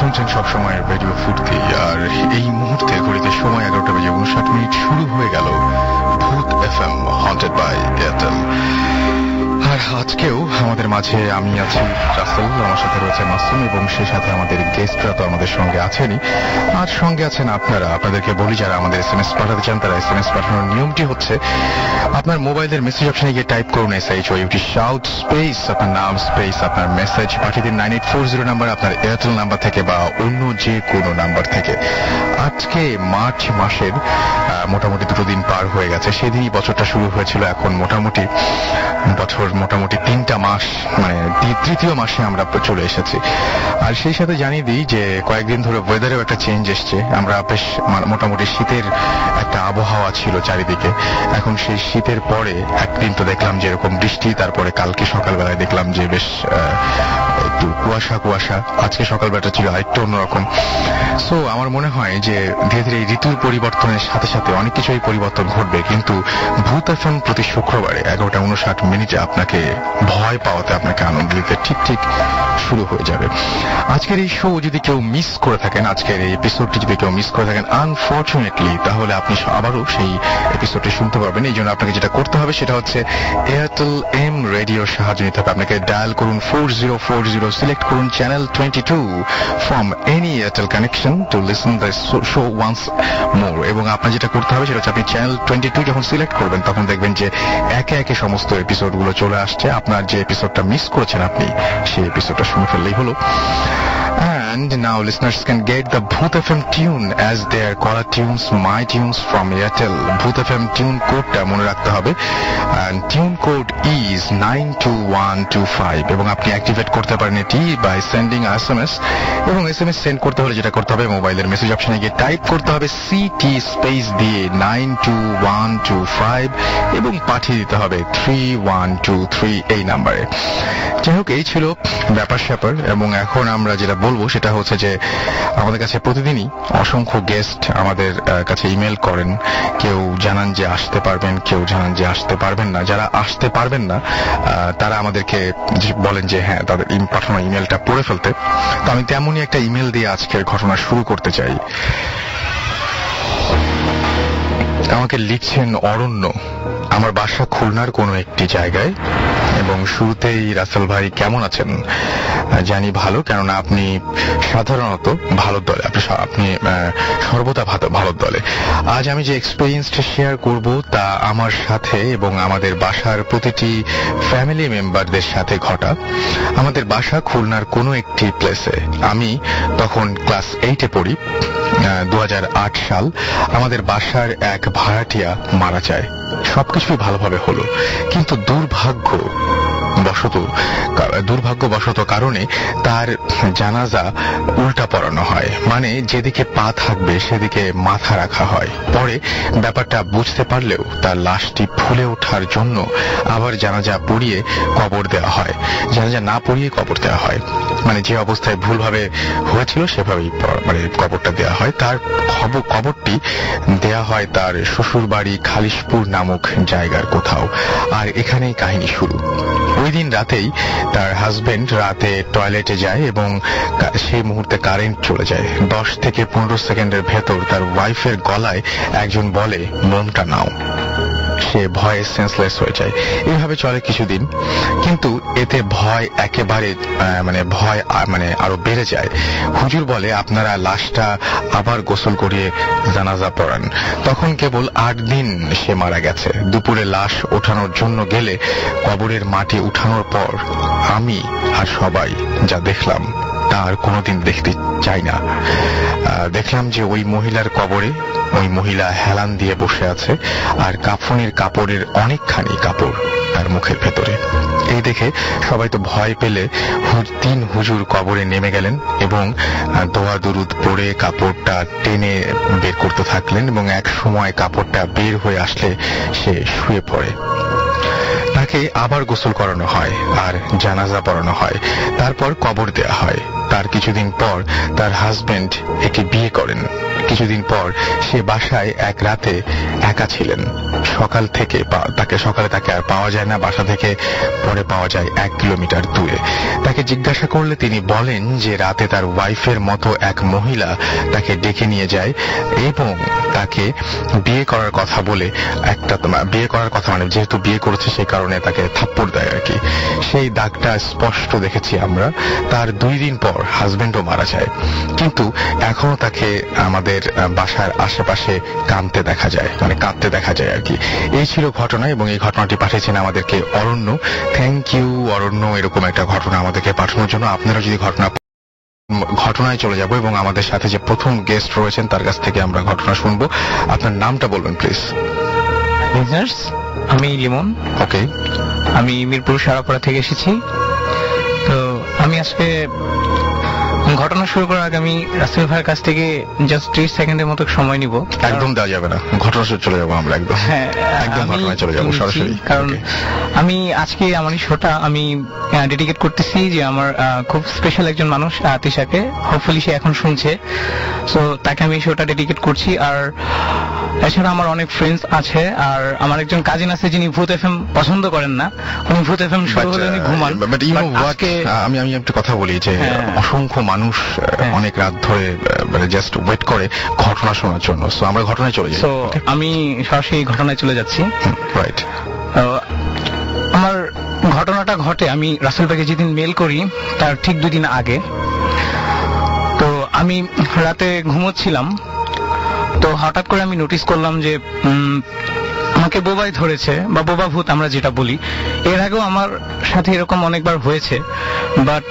শুনছেন সবসময় রেডিও ফুটকি, আর এই মুহূর্তে ঘড়িতে সময় 11:59 শুরু হয়ে গেল ভূত এফএম হন্টেড বাই এয়ারটেল। আর আজকেও আমাদের মাঝে আমি আছি রাসেল, আমার সাথে রয়েছে মাসুম, এবং সেই সাথে আমাদের গেস্টরা তো আমাদের সঙ্গে আছেনই, আর সঙ্গে আছেন আপনারা। আপনাদেরকে বলি, যারা আমাদের SMS পাঠাতে চান তারা SMS পাঠানোর নিয়মটি হচ্ছে আপনার মোবাইলের মেসেজ অপশনে গিয়ে টাইপ করুন SHOUT শাউট স্পেস আপনার নাম স্পেস আপনার মেসেজ, পাঠিয়ে দিন 9840 নাম্বার, আপনার এয়ারটেল নাম্বার থেকে বা অন্য যে কোনো নাম্বার থেকে। আজকে মার্চ মাসের মোটামুটি 2 দিন পার হয়ে গেছে, সেদিনই বছরটা শুরু হয়েছিল। এখন মোটামুটি 3টা মাস, মানে তৃতীয় মাসে আমরা চলে এসেছি। আর সেই সাথে জানিয়ে দিই যে কয়েকদিন ধরে ওয়েদারেও একটা চেঞ্জ এসছে। আমরা বেশ মোটামুটি শীতের একটা আবহাওয়া ছিল চারিদিকে, এখন সেই শীতের পরে একদিন তো দেখলাম যে এরকম বৃষ্টি, তারপরে কালকে সকালবেলায় দেখলাম যে বেশ একটু কুয়াশা। আজকে সকালবেলাটা ছিল আরেকটু অন্যরকম। সো আমার মনে হয় যে ধীরে ধীরে এই ঋতুর পরিবর্তনের সাথে সাথে অনেক কিছুই পরিবর্তন ঘটবে, কিন্তু ভূত এফএম প্রতি শুক্রবারে 11:59 আপনাকে ভয় পাওয়াতে, আপনাকে আনন্দ দিতে ঠিক শুরু হয়ে যাবে। আজকের এই শো যদি কেউ মিস করে থাকেন, আজকের এই এপিসোডটি যদি কেউ মিস করে থাকেন আনফরচুনেটলি, তাহলে আপনি আবারও সেই এপিসোডটি শুনতে পারবেন। এই জন্য আপনাকে যেটা করতে হবে সেটা হচ্ছে এয়ারটেল এম রেডিওর সাহায্য নিতে হবে। আপনাকে ডায়াল করুন 4040, সিলেক্ট করুন channel 22 from any Airtel connection to listen the show once more. এবং আপনার যেটা করতে হবে সেটা হচ্ছে আপনি চ্যানেল 22 যখন সিলেক্ট করবেন তখন দেখবেন যে একে একে সমস্ত এপিসোডগুলো চলে আসছে। আপনার যে এপিসোডটা মিস করেছেন আপনি সেই এপিসোডটা শুনে ফেললেই হলো। And now listeners can get the Bhoot FM tune as their caller tunes, my tunes from Airtel. Bhoot FM tune code টা মনে রাখতে হবে, and tune code is 92125, এবং আপনি অ্যাক্টিভেট করতে পারেন এটি by sending SMS, এবং SMS সেন্ড করতে হলে যেটা করতে হবে মোবাইলের মেসেজ অপশনে গিয়ে টাইপ করতে হবে CT স্পেস দিয়ে 92125 এবং পাঠিয়ে দিতে হবে 3123 এই নাম্বারে। যাই হোক, এই ছিল ব্যাপার স্যাপার, এবং এখন আমরা যেটা বলবো সেটা হচ্ছে যে আমাদের কাছে প্রতিদিনই অসংখ্য গেস্ট আমাদের কাছে ইমেল করেন। কেউ জানান যে আসতে পারবেন, কেউ জানান যে আসতে পারবেন না। যারা আসতে পারবেন না তারা আমাদেরকে বলেন যে হ্যাঁ, তাদের পাঠানো ইমেলটা পড়ে ফেলতে। তো আমি তেমনই একটা ইমেল দিয়ে আজকের ঘটনা শুরু করতে চাই। আমাকে লিখছেন অরণ্য, আমার বাসা খুলনার কোনো একটি জায়গায়, এবং শুরুতেই রাসেল ভাই কেমন আছেন? জানি ভালো, কেননা আপনি সাধারণত ভালো দলে, আপনি সর্বদা ভালো দলে। আজ আমি যে এক্সপেরিয়েন্সটা শেয়ার করব তা আমার সাথে এবং আমাদের বাসার প্রতিটি ফ্যামিলি মেম্বারদের সাথে ঘটা। আমাদের বাসা খুলনার কোনো একটি প্লেসে। আমি তখন ক্লাস 8-এ পড়ি। 2008 সাল। আমাদের বাসার এক ভাড়াটিয়া মারা যায়। সবকিছুই ভালোভাবে হলো, কিন্তু দুর্ভাগ্যবশত কারণে তার জানাজা উল্টা পড়ানো হয়, মানে যেদিকে পা থাকবে সেদিকে মাথা রাখা হয়। পরে ব্যাপারটা বুঝতে পারলেও তার লাশটি ফুলে ওঠার জন্য আবার জানাজা পড়িয়ে কবর দেওয়া হয়, জানাজা না পড়িয়ে কবর দেওয়া হয়, মানে যে অবস্থায় ভুলভাবে হয়েছিল সেভাবেই মানে কবরটা দেওয়া হয়। তার কবরটি দেয়া হয় তার শ্বশুর বাড়ি খালিশপুর নামক জায়গার কোথাও, আর এখানেই কাহিনী শুরু। ওই দিন রাতেই তার হাজবেন্ড রাতে টয়লেটে যায় এবং সেই মুহূর্তে কারেন্ট চলে যায়। 10 থেকে 15 সেকেন্ডের ভেতর তার ওয়াইফের গলায় একজন বলে, মোমটা নাও। সে ভয়ে সেন্সলেস হয়ে যায়। এইভাবে চলে কিছুদিন, কিন্তু এতে ভয় আরো বেড়ে যায়। হুজুর বলে, আপনারা লাশটা আবার গোসল করিয়ে জানাজা পড়ান। তখন কেবল 8 দিন সে মারা গেছে। দুপুরে লাশ ওঠানোর জন্য গেলে কবরের মাটি উঠানোর পর আমি আর সবাই যা দেখলাম তা আর কোনোদিন দেখতে চাই না। দেখলাম যে ওই মহিলার কবরে ওই মহিলা হেলান দিয়ে বসে আছে, আর কাফনের কাপড়ের অনেকখানি কাপড় তার মুখের ভেতরে। এই দেখে সবাই তো ভয় পেলে 3 হুজুর কবরে নেমে গেলেন এবং দোয়া দুরুদ পড়ে কাপড়টা টেনে বের করতে থাকলেন, এবং এক সময় কাপড়টা বের হয়ে আসলে সে শুয়ে পড়ে। তাকে আবার গোসল করানো হয় আর জানাজা পড়ানো হয়, তারপর কবর দেয়া হয়। তার কিছুদিন পর তার হাজবেন্ড একটি বিয়ে করেন। কিছুদিন পর সে বাসায় এক রাতে একা ছিলেন। সকালে তাকে আর পাওয়া যায় না, বাসা থেকে পরে পাওয়া যায় 1 কিলোমিটার দূরে। তাকে জিজ্ঞাসা করলে তিনি বলেন যে রাতে তার ওয়াইফের মতো এক মহিলা তাকে ডেকে নিয়ে যায় এবং তাকে বিয়ে করার কথা বলে মানে যেহেতু বিয়ে করেছে সেই কারণে তাকে থাপ্পড় দেয় আর কি। সেই দাগটা স্পষ্ট দেখেছি আমরা। তার 2 দিন পর হাজবেন্ডও মারা যায়, কিন্তু এখনো তাকে আমাদের বাসার আশেপাশে কাঁদতে দেখা যায় আর কি। এই ছিল ঘটনা এবং এই ঘটনাটি পাঠিয়েছেন আমাদেরকে অরণ্য। থ্যাংক ইউ অরণ্য এরকম একটা ঘটনা আমাদেরকে পাঠানোর জন্য। আপনারা যদি ঘটনায় চলে যাব এবং আমাদের সাথে যে প্রথম গেস্ট রয়েছেন তার কাছ থেকে আমরা ঘটনা শুনবো। আপনার নামটা বলবেন প্লিজ। আমি লিমন। ওকে, আমি মিরপুর সারাপাড়া থেকে এসেছি। তো আমি আজকে ঘটনা শুরু করার আগে আমি রাসেল ভাইয়ের কাছ থেকে জাস্ট 30 সেকেন্ডের মতো সময় নিব। একদম দেওয়া যাবে না, ঘটনা শুরু চলে যাবো আমরা একদম। হ্যাঁ, একদম ঘটনায় চলে যাবো সরাসরি। কারণ আমি আজকে আমার শোটা আমি ডেডিকেট করতেছি যে আমার খুব স্পেশাল একজন মানুষ আতিশাকে। হোপফুলি সে এখন শুনছে, সো তাকে আমি শোটা ডেডিকেট করছি। আর এছাড়া আমার অনেক ফ্রেন্ডস আছে, আর আমার একজন কাজিন আছে যিনি ভূত এফএম পছন্দ করেন না। উনি ভূত এফএম শুরু হলে উনি ঘুমান। আমি একটা কথা বলি যে অসংখ্য মানুষ অনেক রাত ধরে জাস্ট ওয়েট করে ঘটনা শোনার জন্য। সো আমরা ঘটনায় চলে যাই। সো আমি সরাসরি ঘটনায় চলে যাচ্ছি। রাইট। আমার ঘটনাটা ঘটে আমি রাসেল ভাইকে যেদিন মেল করি তার ঠিক 2 দিন আগে। তো আমি রাতে ঘুমোচ্ছিলাম, তো হঠাৎ করে আমি নোটিস করলাম যে আমাকে বোবাই ধরেছে বা বোবা ভূত আমরা যেটা বলি। এর আগেও আমার সাথে এরকম অনেকবার হয়েছে, বাট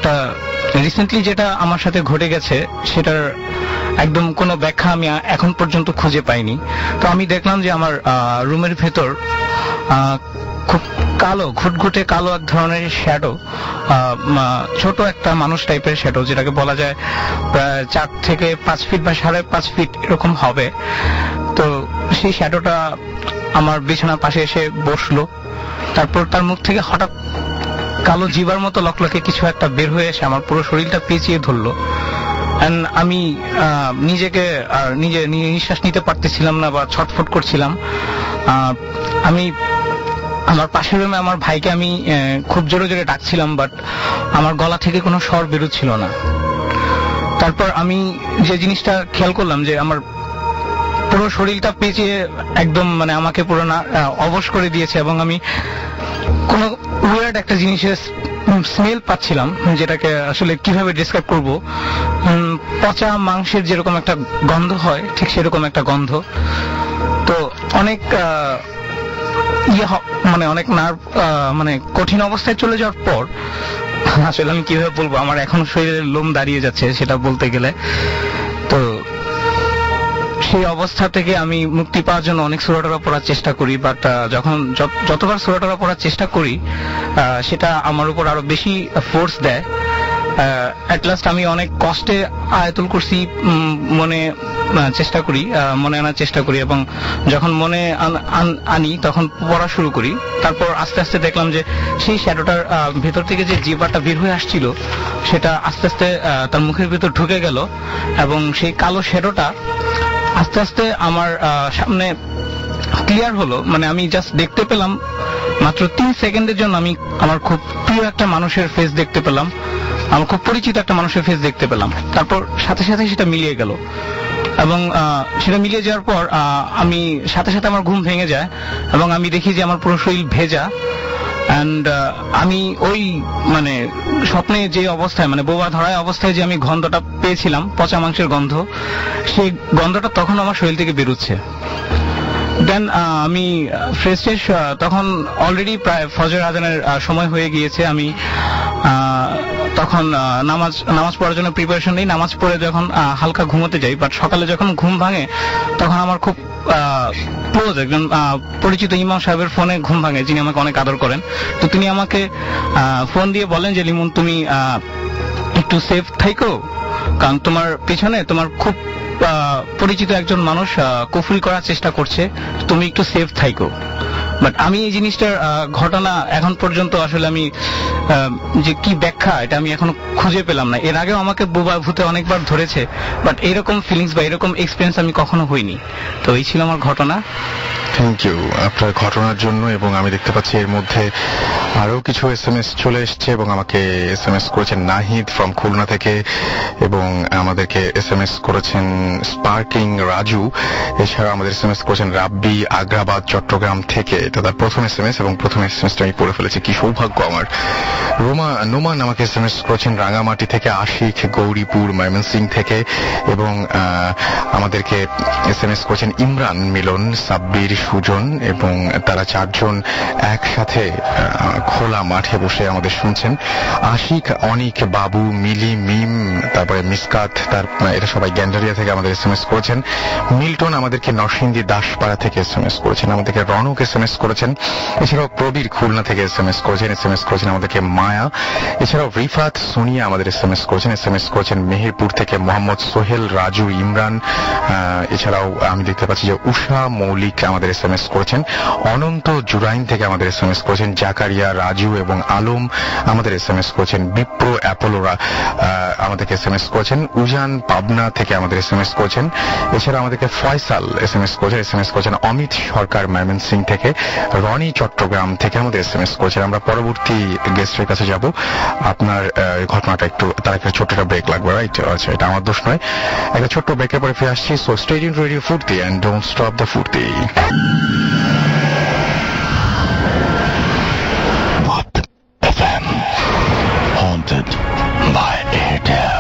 রিসেন্টলি যেটা আমার সাথে ঘটে গেছে সেটার একদম কোনো ব্যাখ্যা আমি এখন পর্যন্ত খুঁজে পাইনি। তো আমি দেখলাম যে আমার রুমের ভেতর খুব কালো, ঘুটঘুটে কালো এক ধরনের শ্যাডো, ছোট একটা মানুষ টাইপের শ্যাডো, যেটাকে বলা যায় প্রায় 4 থেকে 5 ফিট বা 5.5 ফিট এরকম হবে। তো সেই শ্যাডোটা আমার বিছানার পাশে এসে বসলো। তারপর তার মুখ থেকে হঠাৎ কালো জিবার মতো লকলকে কিছু একটা বের হয়ে এসে আমার পুরো শরীরটা পেঁচিয়ে ধরলো। আমি নিজে নিঃশ্বাস নিতে পারতেছিলাম না বা ছটফট করছিলাম। আমি আমার পাশের রুমে আমার ভাইকে আমি খুব জোরে জোরে ডাকছিলাম, বাট আমার গলা থেকে কোনো স্বর বেরোচ্ছিল না। তারপর আমি যে জিনিসটা খেয়াল করলাম যে আমার পুরো শরীরটা পেঁচিয়ে একদম মানে আমাকে পুরো অবশ করে দিয়েছে, এবং আমি কোনো উইয়ার্ড একটা জিনিসের স্মেল পাচ্ছিলাম, যেটাকে আসলে কিভাবে ডিসক্রাইব করব। পচা মাংসের যেরকম একটা গন্ধ হয় ঠিক সেরকম একটা গন্ধ। তো অনেক অনেক নার্ভ কঠিন অবস্থায় চলে যাওয়ার পর আসলে আমি কিভাবে বলবো, আমার এখন শরীরের লোম দাঁড়িয়ে যাচ্ছে সেটা বলতে গেলে। তো সেই অবস্থা থেকে আমি মুক্তি পাওয়ার জন্য অনেক সূরা টরা পড়ার চেষ্টা করি, বাট যতবার সূরা টরা পড়ার চেষ্টা করি সেটা আমার উপর আরো বেশি ফোর্স দেয়। অ্যাট লাস্ট আমি অনেক কষ্টে আয়াতুল কুরসি মনে আনার চেষ্টা করি, এবং যখন মনে আনি তখন পড়া শুরু করি। তারপর আস্তে আস্তে দেখলাম যে সেই শ্যাডোটার ভেতর থেকে যে জিহ্বাটা বের হয়ে আসছিল সেটা আস্তে আস্তে তার মুখের ভেতর ঢুকে গেল, এবং সেই কালো শ্যাডোটা আস্তে আস্তে আমার সামনে ক্লিয়ার হলো। মানে আমি জাস্ট দেখতে পেলাম মাত্র 3 সেকেন্ডের জন্য আমি আমার খুব প্রিয় একটা মানুষের ফেস দেখতে পেলাম, আমার খুব পরিচিত একটা মানুষের ফেস দেখতে পেলাম। তারপর সাথে সাথে সেটা মিলিয়ে গেল, এবং সেটা মিলিয়ে যাওয়ার পর আমি সাথে সাথে আমার ঘুম ভেঙে যায়, এবং আমি দেখি যে আমার পুরো শরীর ভেজা। অ্যান্ড আমি ওই স্বপ্নে যে অবস্থায় বোবা ধরায় অবস্থায় যে আমি গন্ধটা পেয়েছিলাম, পচা মাংসের গন্ধ, সেই গন্ধটা তখন আমার শরীর থেকে বেরোচ্ছে। দেন আমি ফ্রেশ তখন অলরেডি প্রায় ফজর আজানের সময় হয়ে গিয়েছে। আমি তখন নামাজ পড়ার জন্য প্রিপারেশন নেই। নামাজ পড়ে যখন হালকা ঘুমোতে যাই, বাট সকালে যখন ঘুম ভাঙে তখন আমার খুব ক্লোজ একজন পরিচিত ইমাম সাহেবের ফোনে ঘুম ভাঙে, যিনি আমাকে অনেক আদর করেন। তো তিনি আমাকে ফোন দিয়ে বলেন যে লিমন তুমি একটু সেফ থাইকো, কারণ তোমার পেছনে তোমার খুব পরিচিত একজন মানুষ কুফরি করার চেষ্টা করছে, তুমি একটু সেফ থাইকো। বাট আমি এই জিনিসটার ঘটনা এখন পর্যন্ত আসলে আমি যে কি ব্যাখ্যা এটা আমি এখনো খুঁজে পেলাম না। এর আগেও আমাকে বোবা ভূতে অনেকবার ধরেছে, বাট এরকম ফিলিংস বা এরকম এক্সপিরিয়েন্স আমি কখনো হইনি। তো এই ছিল আমার ঘটনা। থ্যাংক ইউ আপনার ঘটনার জন্য। এবং আমি দেখতে পাচ্ছি এর মধ্যে আরো কিছু SMS চলে এসছে এবং আমাকে SMS করেছেন নাহিদ ফ্রম খুলনা থেকে, এবং আমাদেরকে SMS করেছেন স্পার্কিং রাজু, এছাড়া আমাদের SMS করেছেন রাব্বি আগ্রাবাদ চট্টগ্রাম থেকে। এটা তার প্রথম SMS এবং প্রথম SMSটা আমি পড়ে ফেলেছি, কি সৌভাগ্য আমার। নোমান আমাকে SMS করেছেন রাঙামাটি থেকে, আশিক গৌরীপুর ময়মনসিং থেকে, এবং আমাদেরকে SMS করেছেন ইমরান মিলন সাব্বির সুজন, এবং তারা চারজন একসাথে খোলা মাঠে বসে আমাদের শুনছেন। আশিক, অনিক, বাবু, মিলি, মিম, তারপরে মিসকাত, এরা সবাই গ্যান্ডারিয়া থেকে আমাদের SMS করেছেন। মিল্টন আমাদেরকে নরসিংদী দাসপাড়া থেকে SMS করেছেন, আমাদেরকে রনক SMS করেছেন, এছাড়াও প্রবীর খুলনা থেকে SMS করেছেন আমাদেরকে মায়া, এছাড়াও রিফাত সোনিয়া আমাদের SMS করেছেন মেহেরপুর থেকে মোহাম্মদ সোহেল, রাজু, ইমরান, এছাড়াও আমি দেখতে পাচ্ছি যে উষা মৌলিক আমাদের SMS করেছেন, অনন্ত জুরাইন থেকে আমাদের SMS করেছেন, জাকারিয়া, রাজু এবং আলম আমাদের SMS করেছেন, বিপ্র অ্যাপোলোরা আমাদেরকে SMS করেছেন, উজান পাবনা থেকে আমাদের SMS করেছেন, এছাড়া আমাদেরকে ফয়সাল SMS করেছেন, অমিত সরকার ময়মনসিং থেকে, রনি চট্টগ্রাম থেকে আমাদের SMS করেছেন। আমরা পরবর্তী গেস্টের কাছে যাব। আপনার ঘটনাটা একটু, তার একটা ছোট্ট ব্রেক লাগবে, রাইট? আচ্ছা, এটা আমার দোষ নয়। একটা ছোট্ট ব্রেকের পরে ফিরে আসছি। সো স্টে টিউনড রেডিও ফুর্তি এন্ড ডোন্ট স্টপ দ্য ফুর্তি। FM haunted by Airtel.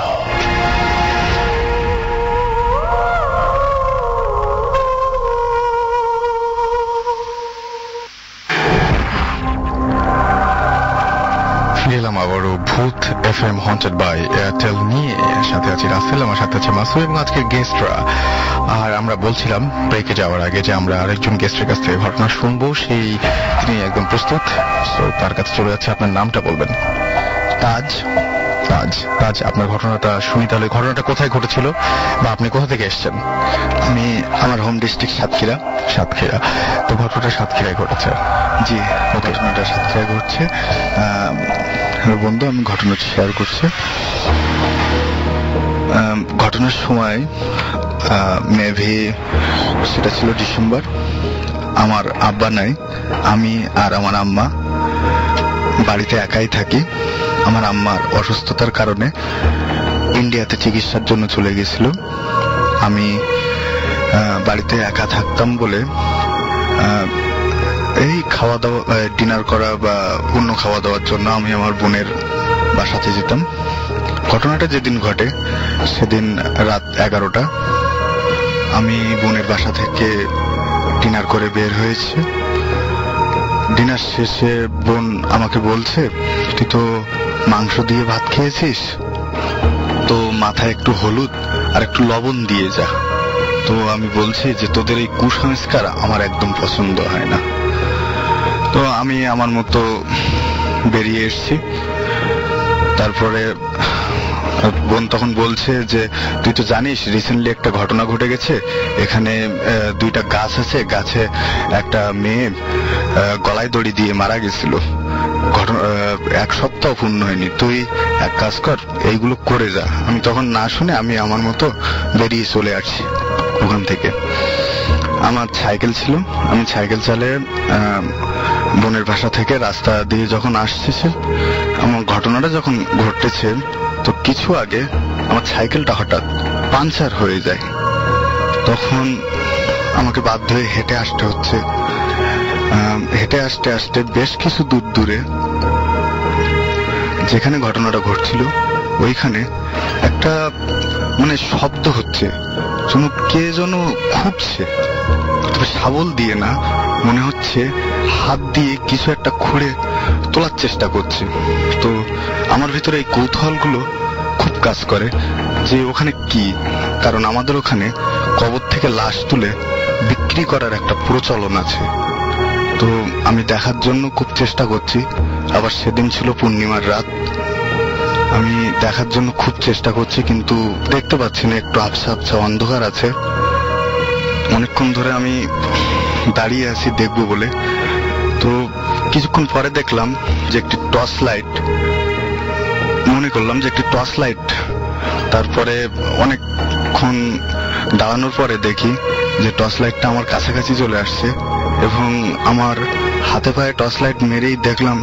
এলাম আবারও ভূত FM হন্টেড বাই এয়ারটেল নিয়ে। সাথে আছে রাসেল, আমার সাথে আছে মাসুদ এবং আজকের গেস্টরা। আর আমরা বলছিলাম ব্রেকে যাওয়ার আগে যে আমরা আরেকজন গেস্টের কাছ থেকে ঘটনা শুনবো, তিনি একদম প্রস্তুত। তো তার কাছে চলে যাচ্ছে। আপনার নামটা বলবেন? তাজ। আপনার ঘটনাটা শুনি তাহলে। ঘটনাটা কোথায় ঘটেছিল বা আপনি কোথা থেকে এসেছেন? আমি, আমার হোম ডিস্ট্রিক্ট সাতক্ষীরা। তো ঘটনাটা সাতক্ষীরায় ঘটেছে? জি, ঘটনাটা সাতক্ষীরায় ঘটছে। বন্ধু, আমি ঘটনাটা শেয়ার করছি। ঘটনার সময় মেবি সেটা ছিল ডিসেম্বর। আমার আব্বা নাই, আমি আর আমার আম্মা বাড়িতে একাই থাকি। আমার আম্মার অসুস্থতার কারণে ইন্ডিয়াতে চিকিৎসার জন্য চলে গেছিল। আমি বাড়িতে একা থাকতাম বলে এই খাওয়া দাওয়া, ডিনার করা বা অন্য খাওয়া দাওয়ার জন্য আমি আমার বোনের বাসাতে যেতাম। ঘটনাটা যেদিন ঘটে সেদিন রাত 11টা। আমি বোনের বাসা থেকে ডিনার করে বের হয়েছি। ডিনার শেষে বোন আমাকে বলছে, তুই তো মাংস দিয়ে ভাত খেয়েছিস, তো মাথায় একটু হলুদ আর একটু লবণ দিয়ে যা। তো আমি বলছি যে তোদের এই কুসংস্কার আমার একদম পছন্দ হয় না। তো আমি আমার মতো বেরিয়ে এসেছি। তারপরে বোন তখন বলছে যে তুই তো জানিস রিসেন্টলি একটা ঘটনা ঘটে গেছে, এখানে 2টা গাছ আছে, গাছে একটা মেয়ে গলায় দড়ি দিয়ে মারা গেছিল। ঘটনা 1 সপ্তাহ পূর্ণ হয়নি, তুই এক কাজ কর, এইগুলো করে যা। আমি তখন না শুনে আমি আমার মতো বেরিয়ে চলে আসছি ওখান থেকে। আমার সাইকেল ছিল, আমি সাইকেল চালিয়ে বোনের বাসা থেকে রাস্তা দিয়ে যখন আসতেছি, আমার ঘটনাটা যখন ঘটেছে তো কিছু আগে আমার সাইকেলটা হঠাৎ পাঞ্চার হয়ে যায়। তখন আমাকে বাধ্য হয়ে হেঁটে আসতে হচ্ছে। হেঁটে আসতে আসতে বেশ কিছু দূর দূরে যেখানে ঘটনাটা ঘটছিল ওইখানে একটা শব্দ হচ্ছে, যেন কে যেন খুঁজছে, তবে শাবল দিয়ে না, মনে হচ্ছে হাত দিয়ে কিছু একটা খুঁড়ে তোলার চেষ্টা করছে। তো আমার ভিতরে এই কৌতূহলগুলো খুব কাজ করে যে ওখানে কি, কারণ আমাদের ওখানে কবর থেকে লাশ তুলে বিক্রি করার একটা প্রচলন আছে। তো আমি দেখার জন্য খুব চেষ্টা করছি। আবার সেদিন ছিল পূর্ণিমার রাত। আমি দেখার জন্য খুব চেষ্টা করছি, কিন্তু দেখতে পাচ্ছি না, একটু আবছা আবছা অন্ধকার আছে। অনেকক্ষণ ধরে আমি দাঁড়িয়ে আছি দেখবো বলে। তো কিছুক্ষণ পরে দেখলাম যে একটি টর্চ লাইট, মনে করলাম যে একটি টর্চ লাইট। তারপরে অনেকক্ষণ দাঁড়ানোর পরে দেখি যে টর্চ লাইটটা আমার কাছাকাছি চলে আসছে, এবং আমার হাতে পায়ে টর্চ লাইট মেরেই দেখলাম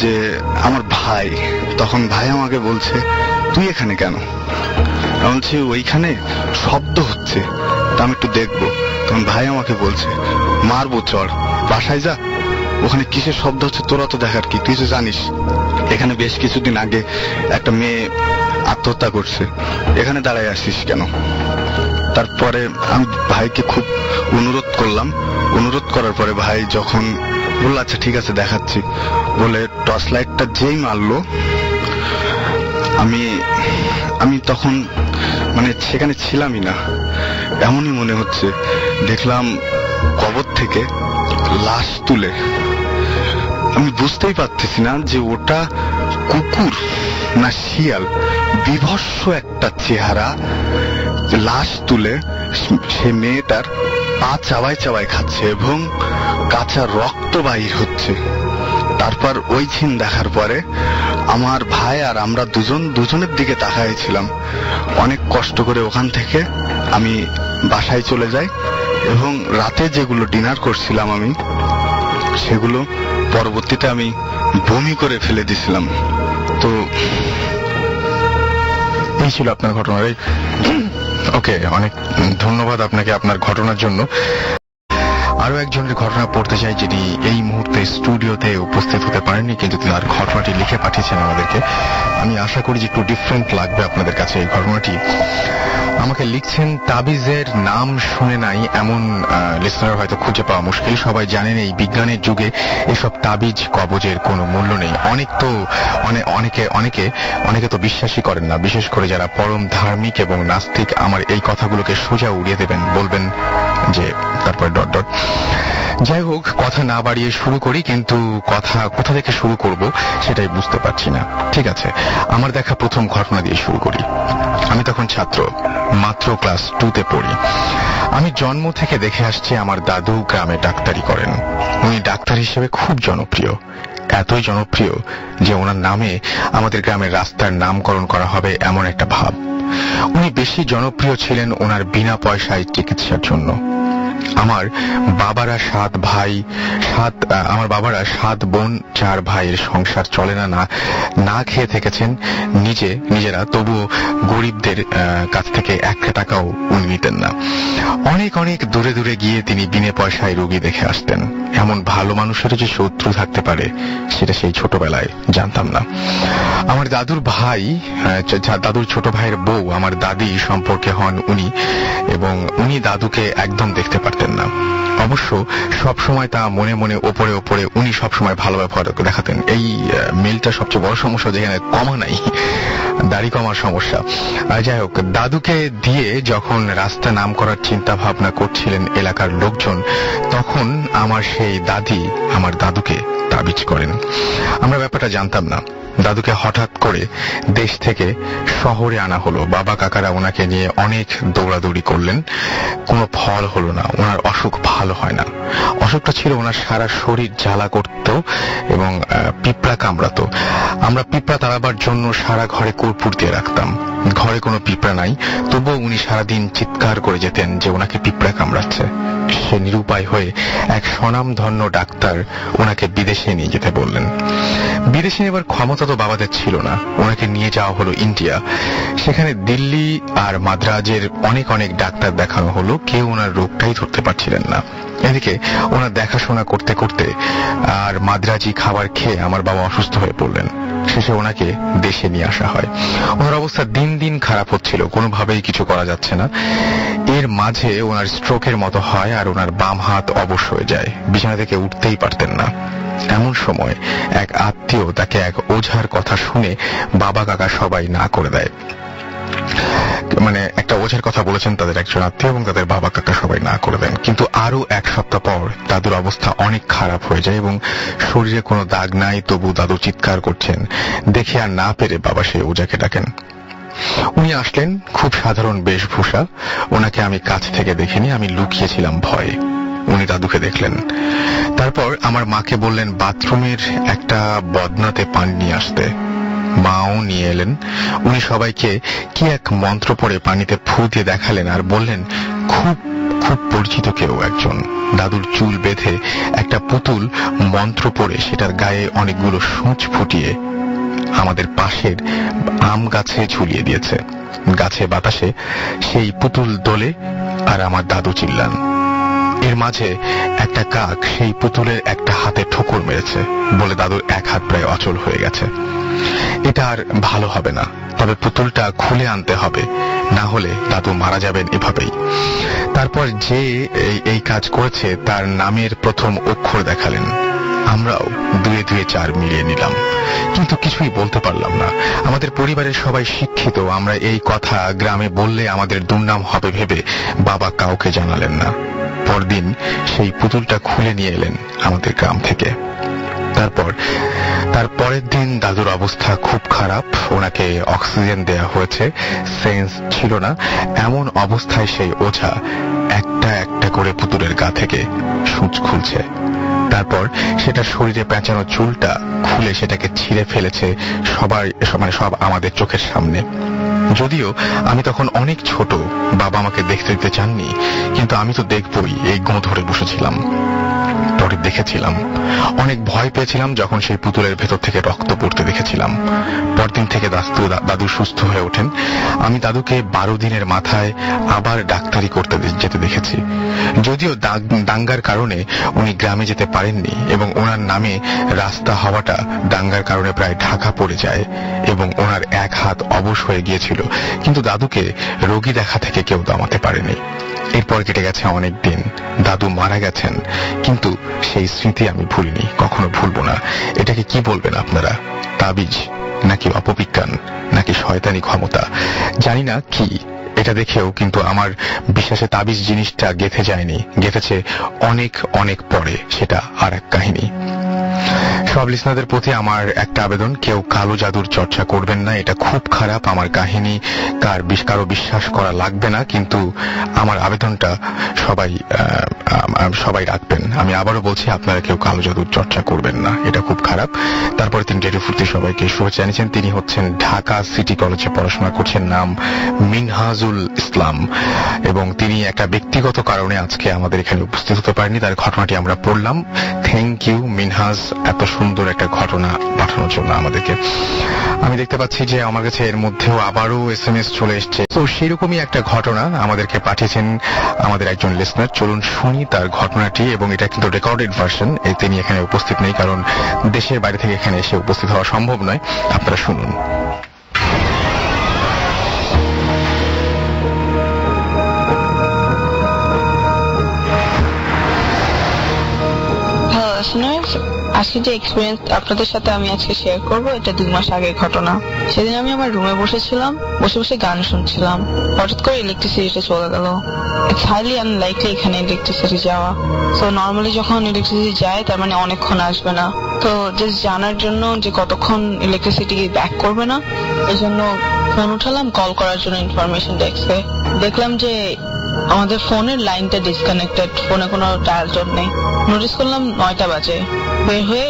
যে আমার ভাই। তখন ভাই আমাকে বলছে, তুই এখানে কেন? আমি বলছি, ওইখানে শব্দ হচ্ছে, তা আমি একটু দেখবো। তখন ভাই আমাকে বলছে, মারবো, চড়, বাসায় যা, ওখানে কিসের শব্দ হচ্ছে তোরা তো দেখার কি, তুই তো জানিস এখানে বেশ কিছুদিন আগে একটা মেয়ে আত্মহত্যা করছে, এখানে দাঁড়ায় আসিস কেন? তারপরে আমি ভাইকে খুব অনুরোধ করলাম। অনুরোধ করার পরে ভাই যখন বলল, আচ্ছা ঠিক আছে দেখাচ্ছি বলে টর্চ লাইটটা যেই মারলো, আমি তখন মানে সেখানে ছিলামই না, এমনই মনে হচ্ছে। দেখলাম কবর থেকে লাশ তুলে, আমি বুঝতেই পারতেছি না যে ওটা কুকুর না শিয়াল, বিভৎস একটা চেহারা, লাশ তুলে সে মেয়েটার পা চাবাই চাবাই খাচ্ছে এবং কাঁচা রক্ত বাহির হচ্ছে। তারপর ওই সিন দেখার পরে আমার ভাই আর আমরা দুজনের দিকে তাকাইছিলাম। অনেক কষ্ট করে ওখান থেকে আমি বাসায় চলে যাই, এবং রাতে যেগুলো ডিনার করছিলাম আমি, সেগুলো পরবর্তীতে আমি বমি করে ফেলে দিছিলাম। তো এই ছিল আপনার ঘটনা। ওকে, অনেক ধন্যবাদ আপনাকে আপনার ঘটনার জন্য। আরো একজনের ঘটনা পড়তে চাই, যিনি এই মুহূর্তে স্টুডিওতে উপস্থিত হতে পারেননি, কিন্তু তার ঘটনাটি লিখে পাঠিয়েছেন আমাদেরকে। আমি আশা করি যে একটু ডিফারেন্ট লাগবে আপনাদের কাছে এই ঘটনাটি। আমাকে লিখছেন, তাবিজের নাম শুনে নাই এমন লিসনার হয়তো খুঁজে পাওয়া মুশকিল। সবাই জানেন এই বিজ্ঞানের যুগে এসব তাবিজ কবজের কোনো মূল্য নেই। অনেকে তো বিশ্বাসই করেন না, বিশেষ করে যারা পরম ধার্মিক এবং নাস্তিক। আমার এই কথাগুলোকে সোজা উড়িয়ে দেবেন, বলবেন যে তারপর ডট ডট। যাই হোক, কথা না বাড়িয়ে শুরু করি, কিন্তু কোথা থেকে শুরু করব সেটাই বুঝতে পারছি না। ঠিক আছে, আমার দেখা প্রথম ঘটনা দিয়ে শুরু করি। আমি তখন ছাত্র, মাত্র ক্লাস 2তে পড়ি। আমি জন্ম থেকে দেখে আসছি আমার দাদু গ্রামে ডাক্তারি করেন। উনি ডাক্তার হিসেবে খুব জনপ্রিয়, এতই জনপ্রিয় যে ওনার নামে আমাদের গ্রামের রাস্তার নামকরণ করা হবে এমন একটা ভাব। উনি বেশি জনপ্রিয় ছিলেন ওনার বিনা পয়সায় চিকিৎসার জন্য। আমার বাবারা 7 বোন 4 ভাইয়ের সংসার চলে না খেয়ে থেকেছেন নিজেরা, তবুও গরিবদের কাছ থেকে 1 টাকাও উনি নিতেন না। অনেক অনেক দূরে দূরে গিয়ে তিনি বিনা পয়সায় রোগী দেখে আসতেন। এমন ভালো মানুষেরও যে শত্রু থাকতে পারে সেটা সেই ছোটবেলায় জানতাম না। আমার দাদুর ছোট ভাইয়ের বউ আমার দাদি সম্পর্কে হন উনি, এবং উনি দাদুকে একদম দেখতে পারতেন না। অবশ্য সবসময় তা মনে মনে ওপরে উনি সবসময় ভালো ব্যবহার দেখাতেন। এই মেলটা সবচেয়ে বড় সমস্যা, যেখানে কমা নাই, দাড়ি কমার সমস্যা। যাই হোক, দাদুকে দিয়ে যখন রাস্তা নাম করার চিন্তা ভাবনা করছিলেন এলাকার লোকজন, তখন আমার সেই দাদি আমার দাদুকে তাবিজ করেন। আমরা ব্যাপারটা জানতাম না। দাদুকে হঠাৎ করে দেশ থেকে শহরে আনা হলো। বাবা কাকারা ওনাকে নিয়ে অনেক দৌড়াদৌড়ি করলেন, কোনো ফল হলো না। ওনার অসুখ ভালো হয় না। অসুখটা ছিল ওনার সারা শরীর জ্বালা করত এবং পিঁপড়া কামড়াতো। আমরা পিঁপড়া তাড়াবার জন্য সারা ঘরে কর্পূর দিয়ে রাখতাম। ঘরে কোনো পিঁপড়া নাই, তবুও উনি সারাদিন চিৎকার করে যেতেন যে ওনাকে পিঁপড়া কামড়াচ্ছে। সে নিরুপায় হয়ে এক স্বনামধন্য ডাক্তার ওনাকে বিদেশে নিয়ে যেতে বললেন। বিদেশে নেবার ক্ষমতা তো বাবাদের ছিল না। ওনাকে নিয়ে যাওয়া হলো ইন্ডিয়া। সেখানে দিল্লি আর মাদ্রাজের অনেক ডাক্তার দেখানো হলো, কেউ ওনার রোগটাই ধরতে পারছিলেন না। এদিকে ওনার দেখাশোনা করতে করতে আর মাদ্রাজি খাবার খেয়ে আমার বাবা অসুস্থ হয়ে পড়লেন। শেষে ওনাকে দেশে নিয়ে আসা হয়। ওনার অবস্থা দিন দিন খারাপ হচ্ছিল, কোনোভাবেই কিছু করা যাচ্ছে না। এর মাঝে ওনার স্ট্রোকের মতো হয় আর ওনার বাম হাত অবশ হয়ে যায়, বিছানা থেকে উঠতেই পারতেন না। এমন সময় এক আত্মীয় তাকে এক ওঝার কথা শুনে বাবা কাকা সবাই না করে দেয়। মানে একটা ওঝার কথা বলেছেন তাদের একজন আত্মীয় এবং তাদের বাবা কাকা সবাই না করে দেন। কিন্তু আরো এক সপ্তাহ পর দাদুর অবস্থা অনেক খারাপ হয়ে যায় এবং শরীরে কোনো দাগ নাই, তবু দাদু চিৎকার করছেন। দেখে আর না পেরে বাবা সেই ওঝাকে ডাকেন। উনি আসলেন, খুব সাধারণ বেশভূষা। ওনাকে আমি কাছ থেকে দেখিনি, আমি লুকিয়েছিলাম ভয়ে। উনি দাদুকে দেখলেন। তারপর আমার মাকে বললেন বাথরুমের একটা বদনাতে পানি নিয়ে আসতে। মাও নিয়ে এলেন। উনি সবাইকে কি এক মন্ত্র পড়ে পানিতে ফু দিয়ে দেখালেন আর বললেন খুব খুব পরিচিত কেউ একজন। দাদুর চুল বেঁধে একটা পুতুল মন্ত্র পড়ে সেটার গায়ে অনেকগুলো সূঁচ ফুটিয়ে আমাদের পাশের আম গাছে ঝুলিয়ে দিয়েছে। গাছে বাতাসে সেই পুতুল দোলে আর আমার দাদু চিল্লান। এর মাঝে একটা কাক সেই পুতুলের একটা হাতে ঠোকর মেরেছে বলে দাদুর এক হাত প্রায় অচল হয়ে গেছে। এটা আর ভালো হবে না, তবে পুতুলটা খুলে আনতে হবে, না হলে দাদু মারা যাবেন এভাবেই। তারপর যে এই কাজ করেছে তার নামের প্রথম অক্ষর দেখালেন। আমরাও 2 2 4 মিলিয়ে নিলাম, কিন্তু কিছুই বলতে পারলাম না। আমাদের পরিবারের সবাই শিক্ষিত, আমরা এই কথা গ্রামে বললে আমাদের দুর্নাম হবে ভেবে বাবা কাউকে জানালেন না। পরদিন সেই পুতুলটা খুলে নিয়ে এলেন আমাদের গ্রাম থেকে। তার পরের দিন দাদুর অবস্থা খুব খারাপ। ওনাকে অক্সিজেন দেয়া হয়েছে, সেন্স ছিল না। এমন অবস্থায় সেই ওঝা একটা একটা করে পুতুলের গা থেকে সূঁচ খুলছে। তারপর সেটা শরীরে পেঁচানো চুলটা খুলে সেটাকে ছিঁড়ে ফেলেছে সব আমাদের চোখের সামনে। যদিও আমি তখন অনেক ছোট, বাবা আমাকে দেখতে দিতে চাননি, কিন্তু আমি তো দেখবই, এই গো ধরে বসেছিলাম। পরে দেখেছিলাম, অনেক ভয় পেয়েছিলাম যখন সেই পুতুলের ভেতর থেকে রক্ত পড়তে দেখেছিলাম। পরদিন থেকে দাদু সুস্থ হয়ে ওঠেন। আমি দাদুকে 12 দিনের মাথায় আবার ডাক্তারি করতে যেতে দেখেছি। যদিও দাঙ্গার কারণে উনি গ্রামে যেতে পারেননি এবং ওনার নামে রাস্তা হওয়াটা দাঙ্গার কারণে প্রায় ঢাকা পড়ে যায় এবং ওনার এক হাত অবশ হয়ে গিয়েছিল, কিন্তু দাদুকে রোগী দেখা থেকে কেউ দমাতে পারেনি। এরপর কেটে গেছে অনেক দিন, দাদু মারা গেছেন, কিন্তু সেই স্মৃতি আমি ভুলিনি, কখনো ভুলবো না। এটাকে কি বলবেন আপনারা? তাবিজ নাকি অপবিজ্ঞান নাকি শয়তানি ক্ষমতা, জানি না কি। এটা দেখেও কিন্তু আমার বিশ্বাসে তাবিজ জিনিসটা গেঁথে যায়নি, গেঁথেছে অনেক অনেক পরে, সেটা আর এক কাহিনী। সব লিসনারদের প্রতি আমার একটা আবেদন, কেউ কালো জাদুর চর্চা করবেন না, এটা খুব খারাপ। আমার কাহিনী কারো বিশ্বাস করা লাগবে না, কিন্তু আমার আবেদনটা সবাই রাখবেন। আমি আবারও বলছি, আপনারা কেউ কালো জাদুর চর্চা করবেন না, এটা খুব খারাপ। তারপরে তিনি রেডিও ফুর্তি সবাইকে শুভেচ্ছা জানিয়েছেন। তিনি হচ্ছেন ঢাকা সিটি কলেজে পড়াশোনা করছেন, নাম মিনহাজুল ইসলাম, এবং তিনি একটা ব্যক্তিগত কারণে আজকে আমাদের এখানে উপস্থিত হতে পারেননি। তার ঘটনাটি আমরা পড়লাম। থ্যাংক ইউ মিনহাজ, এত সুন্দর একটা ঘটনা পাঠানোর জন্য আমাদেরকে। আমি দেখতে পাচ্ছি যে আমার কাছে এর মধ্যেও আবারও SMS চলে এসছে। তো সেরকমই একটা ঘটনা আমাদেরকে পাঠিয়েছেন আমাদের একজন লিসনার। চলুন শুনি তার ঘটনাটি, এবং এটা কিন্তু রেকর্ডেড ভার্সন। তিনি এখানে উপস্থিত নেই, কারণ দেশের বাইরে থেকে এখানে এসে উপস্থিত হওয়া সম্ভব নয়। আপনারা শুনুন। আজকে যে এক্সপিরিয়েন্স আপনাদের সাথে আমি আজকে শেয়ার করব, এটা 2 মাস আগের ঘটনা। সেদিন আমি আমার রুমে বসেছিলাম, বসে গান শুনছিলাম। হঠাৎ করে ইলেকট্রিসিটিটা চলে গেল। ইটস হাইলি আনলাইকলি এখানে ইলেকট্রিসিটি যাওয়া। সো নর্মালি যখন ইলেকট্রিসিটি যায় তার মানে অনেকক্ষণ আসবে না। তো জাস্ট জানার জন্য যে কতক্ষণ ইলেকট্রিসিটি ব্যাক করবে না, এই জন্য ফোন উঠালাম কল করার জন্য ইনফরমেশন ডেস্কে। দেখলাম যে আমাদের ফোনের লাইনটা ডিসকানেক্টেড, ফোনে কোনো ডায়াল টোন নেই। নোটিস করলাম 9টা বাজে। বের হয়ে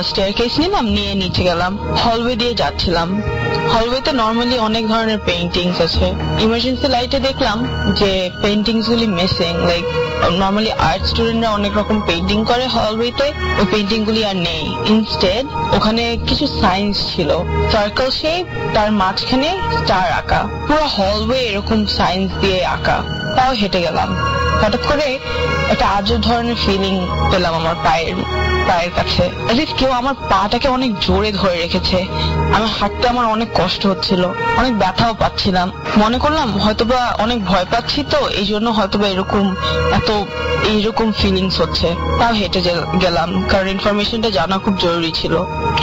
স্টেয়ারকেস নিলাম, নিয়ে নিচে গেলাম। হলওয়ে দিয়ে যাচ্ছিলাম। হলওয়েতে নর্মালি অনেক ধরনের পেইন্টিংস আছে। ইমার্জেন্সি লাইটে দেখলাম যে পেইন্টিংস গুলি মিসিং। লাইক নর্মালি আর্ট স্টুডেন্টরা অনেক রকম পেইন্টিং করে হলওয়েতে, ওই পেইন্টিং গুলি আর নেই। ইনস্টেড ওখানে কিছু সাইন্স ছিল, সার্কেল শেপ, তার মাঝখানে স্টার আঁকা। পুরো হলওয়ে এরকম সাইন্স দিয়ে আঁকা। তাও হেঁটে গেলাম। হঠাৎ করে একটা আজব ধরনের ফিলিং পেলাম আমার পায়ের কাছে। কেউ আমার পাটাকে অনেক জোরে ধরে রেখেছে। আমি হাঁটতে আমার অনেক কষ্ট হচ্ছিল, অনেক ব্যথাও পাচ্ছিলাম। মনে করলাম হয়তোবা অনেক ভয় পাচ্ছি, তো এই জন্য হয়তোবা এইরকম ফিলিংস হচ্ছে। তাও হেঁটে গেলাম, কারণ ইনফরমেশনটা জানা খুব জরুরি ছিল।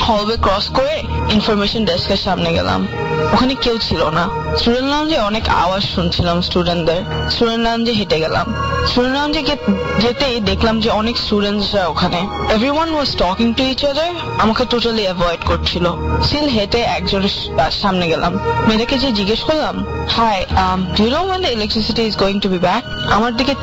হলওয়ে ক্রস করে ইনফরমেশন ডেস্কের সামনে গেলাম। ওখানে কেউ ছিল না। স্টুডেন্ট লাউঞ্জে অনেক আওয়াজ শুনছিলাম স্টুডেন্টদের। স্টুডেন্ট লাউঞ্জে হেঁটে গেলাম। স্টুডেন্ট লাউঞ্জে যেতেই দেখলাম যে অনেক স্টুডেন্টসরা ওখানে। Everyone was talking to each other. আমাকে টোটালি অ্যাভয়েড করছিল। সিল হেঁটে একজনের সামনে গেলাম। মেয়েটাকে যে জিজ্ঞেস করলাম, hi, do you know when the electricity is going to be back? আমার দিকে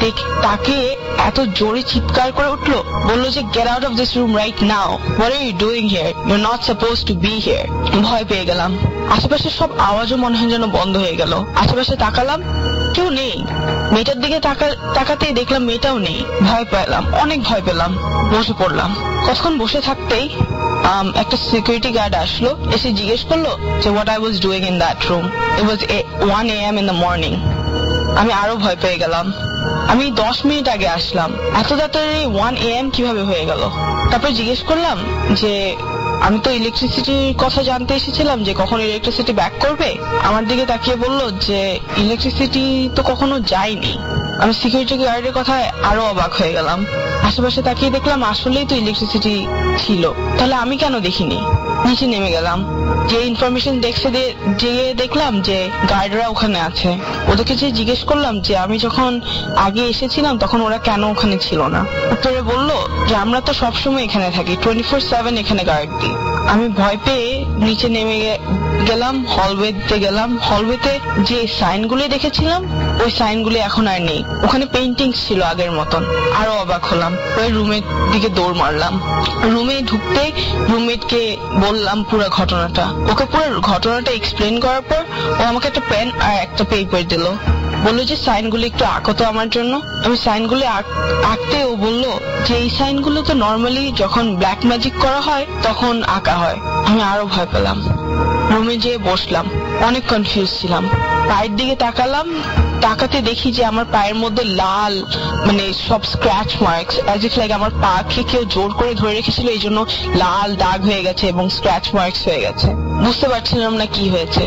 তাকিয়ে এত জোরে চিৎকার করে উঠলো, বললো যে get out of this room right now. What are you doing here? You're not supposed to be here. ভয় পেয়ে গেলাম। আশেপাশে সব আওয়াজও মনে হয় যেন বন্ধ হয়ে গেল। আশেপাশে তাকালাম, কেউ নেই। মেয়েটার দিকে তাকাতেই দেখলাম মেয়েটাও নেই। ভয় পেলাম, অনেক ভয় পেলাম। বসে পড়লাম। কতক্ষণ বসে থাকতেই একটা সিকিউরিটি গার্ড আসলো, এসে জিজ্ঞেস করলো যে what I was doing in that room. It was 1 AM in the morning. আমি আরো ভয় পেয়ে গেলাম। আমি 10 মিনিট আগে আসলাম, এত তাড়াতাড়ি 1 AM কিভাবে হয়ে গেল? তারপর জিজ্ঞেস করলাম যে আমি তো ইলেকট্রিসিটির কথা জানতে এসেছিলাম, যে কখন ইলেকট্রিসিটি ব্যাক করবে। আমার দিকে তাকিয়ে বললো যে ইলেকট্রিসিটি তো কখনো যায়নি। আমি সিকিউরিটি গার্ডের কথায় আরো অবাক হয়ে গেলাম। আশেপাশে তাকিয়ে দেখলাম আসলেই তো ইলেকট্রিসিটি ছিল, তাহলে আমি কেন দেখিনি? নিচে নেমে গেলাম। যে ইনফরমেশন ডেস্কে দিয়ে দেখলাম যে গার্ডরা ওখানে আছে। ওদেরকে যে জিজ্ঞেস করলাম যে আমি যখন আগে এসেছিলাম তখন ওরা কেন ওখানে ছিল না। উত্তরে বললো যে আমরা তো সবসময় এখানে থাকি, 24/7 এখানে গার্ড দিই। আমি ভয় পেয়ে নিচে নেমে গেলাম, হলওয়েতে গেলাম। হলওয়েতে যে সাইনগুলি দেখেছিলাম ওই সাইনগুলি এখন আর নেই। ওখানে পেইন্টিংস ছিল আগের মতন। আরো অবাক হলাম। ওই রুমের দিকে দৌড় মারলাম। রুমে ঢুকতে রুমমেটকে বললাম পুরো ঘটনাটা। ওকে পুরো ঘটনাটা এক্সপ্লেন করার পর ও আমাকে একটা পেন আর একটা পেপার দিল। বললো যে সাইনগুলো একটু আঁকো তো আমার জন্য। আমি সাইনগুলো আঁকতে ও বললো যে এই সাইনগুলো তো নর্মালি যখন ব্ল্যাক ম্যাজিক করা হয় তখন আঁকা হয়। আমি আরো ভয় পেলাম। রুমে যেয়ে বসলাম, অনেক কনফিউজ ছিলাম। পায়ের দিকে তাকাতে দেখি যে আমার পায়ের মধ্যে লাল, মানে সব scratch marks, as if like আমার পাকে কেউ জোর করে ধরে রেখেছিল, এই জন্য লাল দাগ হয়ে গেছে এবং স্ক্র্যাচ মার্কস হয়ে গেছে। বুঝতে পারছিলাম না কি হয়েছে।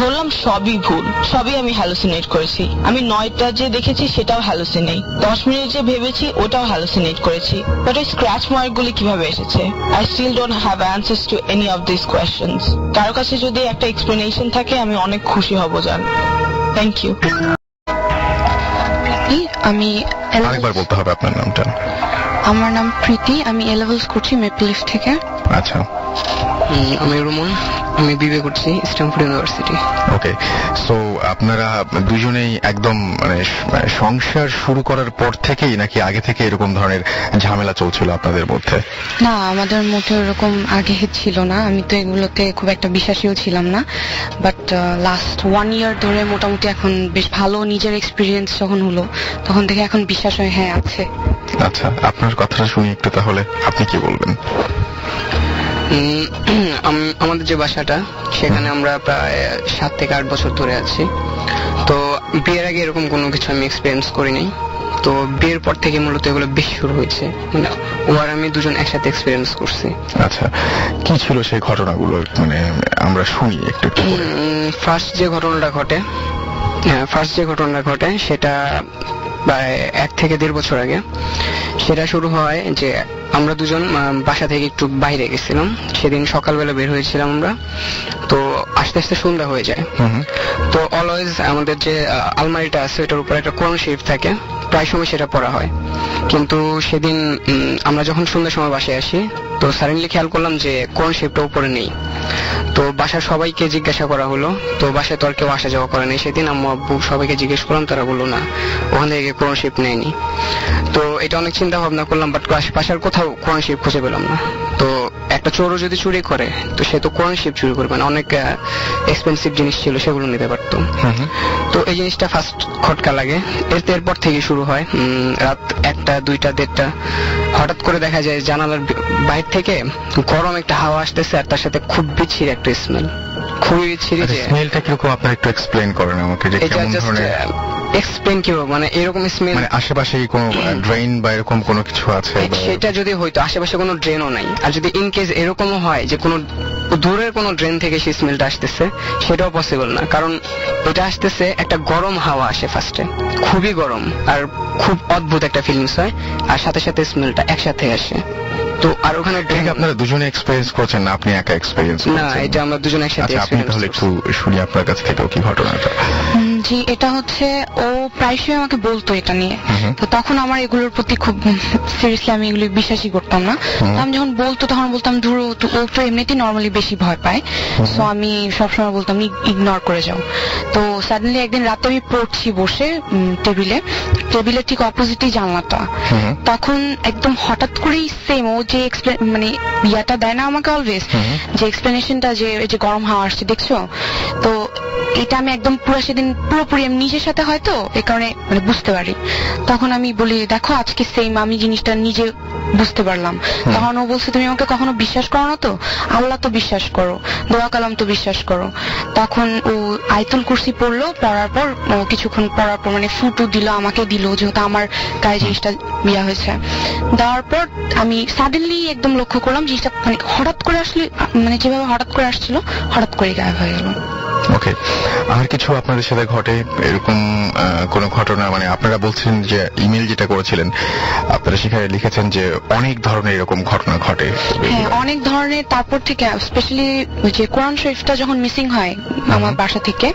ধরলাম সবই ভুল, সবই আমি হ্যালুসিনেট করেছি। আমি 9টা যে দেখেছি সেটাও হ্যালুসিনেট, 10 মিনিট যে ভেবেছি ওটাও হ্যালুসিনেট করেছি। বাট ওই স্ক্র্যাচ মার্ক গুলি কিভাবে এসেছে? I still don't have answers to any of this questions. কারো কাছে যদি একটা এক্সপ্লেনেশন থাকে আমি অনেক খুশি হব জান। Thank you. আমি আরেকবার বলতে হবে আপনার নামটা। আমার নাম প্রীতি, আমি এ লেভেলস করছি মেপল লিফ থেকে। আচ্ছা। আমি রুমন, আমি বিবিএ করছি স্ট্যানফোর্ড ইউনিভার্সিটি। ওকে, সো আপনারা দুজনেই একদম মানে সংসার শুরু করার পর থেকেই নাকি আগে থেকে এরকম ধরনের ঝামেলা চলছিল আপনাদের মধ্যে? না, আমাদের মধ্যে এরকম আগে ছিল না। আমি তো এগুলোতে খুব একটা বিশ্বাসীও ছিলাম না। বাট লাস্ট 1 ইয়ার ধরে মোটামুটি এখন বেশ ভালো নিজের এক্সপিরিয়েন্স যখন হলো তখন থেকে এখন বিশ্বাস হয় হ্যাঁ আছে। আচ্ছা, আপনার কথাটা শুনি একটু, তাহলে আপনি কি বলবেন? আমাদের যে বাসাটা সেখানে আমরা প্রায় 7 থেকে 8 বছর ধরে আছি। তো বিয়ের আগে এরকম কোনো কিছু আমি এক্সপিরিয়েন্স করিনি। তো বিয়ের পর থেকে মূলত এগুলো বেশি শুরু হয়েছে, মানে ও আর আমি দুজন একসাথে এক্সপিরিয়েন্স করছি। আচ্ছা, কি ছিল সেই ঘটনাগুলো, মানে আমরা শুনি একটু। ফার্স্ট যে ঘটনাটা ঘটে সেটা প্রায় 1 থেকে 1.5 বছর আগে। সেটা শুরু হয় যে আমরা দুজন বাসা থেকে একটু বাইরে গেছিলাম। সেদিন সকালবেলা বের হয়েছিলাম আমরা, তো আস্তে আস্তে সন্ধ্যা হয়ে যায়। তো অলওয়েজ আমাদের যে আলমারিটা আছে ওটার উপর একটা কোরআন শরীফ থাকে, প্রায় সময় সেটা পড়া হয়। কিন্তু সেদিন আমরা যখন সন্ধ্যার সময় বাসায় আসি তো সাডেনলি খেয়াল করলাম যে কোরআন শরীফটা উপরে নেই। তো বাসার সবাইকে জিজ্ঞাসা করা হলো, তো বাসায় তো আর কেউ আসা যাওয়া করে নাই সেদিন। আম্মু আব্বু সবাইকে জিজ্ঞেস করলাম, তারা বললো না, ওখান থেকে কোরআন শরীফ নেয়নি। তো এটা অনেক চিন্তা ভাবনা করলাম, বাট বাসার কোথাও কোরআন শরীফ খুঁজে পেলাম না। তো একটা চোরও যদি চুরি করে তো সে তো কোরআন শরীফ চুরি করবে না, অনেক এক্সপেন্সিভ জিনিস ছিল সেগুলো নিতে পারতো। তো এই জিনিসটা ফার্স্ট খটকা লাগে। এরপর থেকে শুরু হয় রাত 1টা 2টা 1:30টা, হঠাৎ করে দেখা যায় জানালার বাইরে থেকে গরম একটা হাওয়া আসতেছে আর তার সাথে খুব বিচ্ছিরি একটা স্মেল, খুবই বিচ্ছিরি। যে স্মেলটা কিরকম আপনারা একটু এক্সপ্লেইন করেন আমাকে, যে কেমন ধরনের এক্সপ্লেইন কিভাবে, মানে এরকম স্মেল, মানে আশেপাশে কোনো ড্রেন বা এরকম কোনো কিছু আছে? সেটা যদি হয়তো আশেপাশে কোনো ড্রেনও নাই, আর যদি ইন কেস এরকমও হয় যে কোনো দূরের কোনো ড্রেন থেকে সেই স্মেলটা আসতেছে সেটাও পসিবল না, কারণ এটা আসতেছে একটা গরম হাওয়া আসে ফার্স্টে, খুবই গরম আর খুব অদ্ভুত একটা ফিলিংস হয়, আর সাথে সাথে স্মেলটা একসাথে আসে। তো আর ওখানে আপনারা দুজনে এক্সপেরিয়েন্স করছেন না আপনি একা এক্সপেরিয়েন্স করছেন? না, এটা আমরা দুজনে একসাথে। আচ্ছা, আপনি তাহলে একটু শুনি আপনার কাছ থেকে কি ঘটনাটা। জি, এটা হচ্ছে ও প্রায়শই আমাকে বলতো এটা নিয়ে। তো তখন আমার এগুলোর প্রতি খুব সিরিয়াসলি আমি এগুলো বিশ্বাসই করতাম না। আমি যখন বলতো তখন বলতাম ধরো ও তো এমনিতেই নর্মালি বেশি ভয় পায়, সো আমি সবসময় বলতাম ইগনোর করে যাও। তো সাডেনলি একদিন রাতে আমি পড়ছি বসে টেবিলের ঠিক অপোজিটই জানলাটা, তখন একদম হঠাৎ করেই সেম ও যে মানে ইয়াটা দেয় না আমাকে অলওয়েজ, যে এক্সপ্লেনেশনটা যে গরম হাওয়া আসছে দেখছো, তো এটা আমি একদম সেদিন পুরোপুরি আমি নিজের সাথে হয়তো এই কারণে মানে বুঝতে পারি। তখন আমি বলি দেখো আজকে সেম আমি জিনিসটা নিজে বুঝতে পারলাম। তখন ও বলছে তুমি আমাকে কখনো বিশ্বাস করো না তো, আল্লাহ তো বিশ্বাস করো, দোয়া কালাম তো বিশ্বাস করো। তখন ও আয়াতুল কুরসি পড়লো, পড়ার পর কিছুক্ষণ পড়ার পর মানে ফুটু দিল, আমাকে দিল, যেহেতু আমার গায়ে জিনিসটা ইয়া হয়েছে। দেওয়ার পর আমি সাডেনলি একদম লক্ষ্য করলাম জিনিসটা মানে হঠাৎ করে আসলে মানে যেভাবে হঠাৎ করে আসছিল হঠাৎ করে গায়েব হয়ে গেল। ওকে, আর কিছু আপনাদের সাথে ঘটে এরকম কোন ঘটনা? মানে আপনারা বলছেন যে ইমেল যেটা করেছিলেন আপনারা সেখানে লিখেছেন যে অনেক ধরনের এরকম ঘটনা ঘটে। হ্যাঁ, অনেক ধরনের। তারপর থেকে স্পেশালি যে কোরআন শরীফটা যখন মিসিং হয় আমার বাসা থেকে,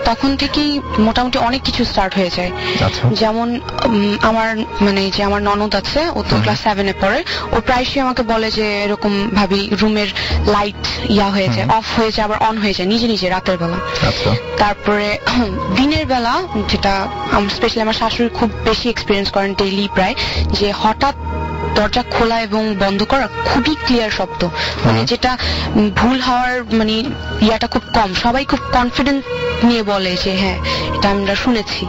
তখন থেকেই মোটামুটি অনেক কিছু স্টার্ট হয়ে যায়। যেমন আমার মানে যে আমার ননদ আছে, ও তো ক্লাস 7-এ পড়ে, ও প্রায়শই আমাকে বলে যে এরকম ভাবি রুমের লাইট ইয়া হয়ে যায়, অফ হয়ে যায়, আবার অন হয়ে যায় নিজে নিজে রাতের বেলা। তারপরে দিনের বেলা যেটা স্পেশালি আমার শাশুড়ি খুব বেশি এক্সপিরিয়েন্স করেন ডেইলি প্রায়, যে হঠাৎ দরজা খোলা এবং বন্ধ করা খুবই ক্লিয়ার শব্দ, মানে যেটা ভুল হওয়ার মানে ইয়াটা খুব কম, সবাই খুব কনফিডেন্স নিয়ে বলে যে হ্যাঁ এটা আমরা শুনেছি,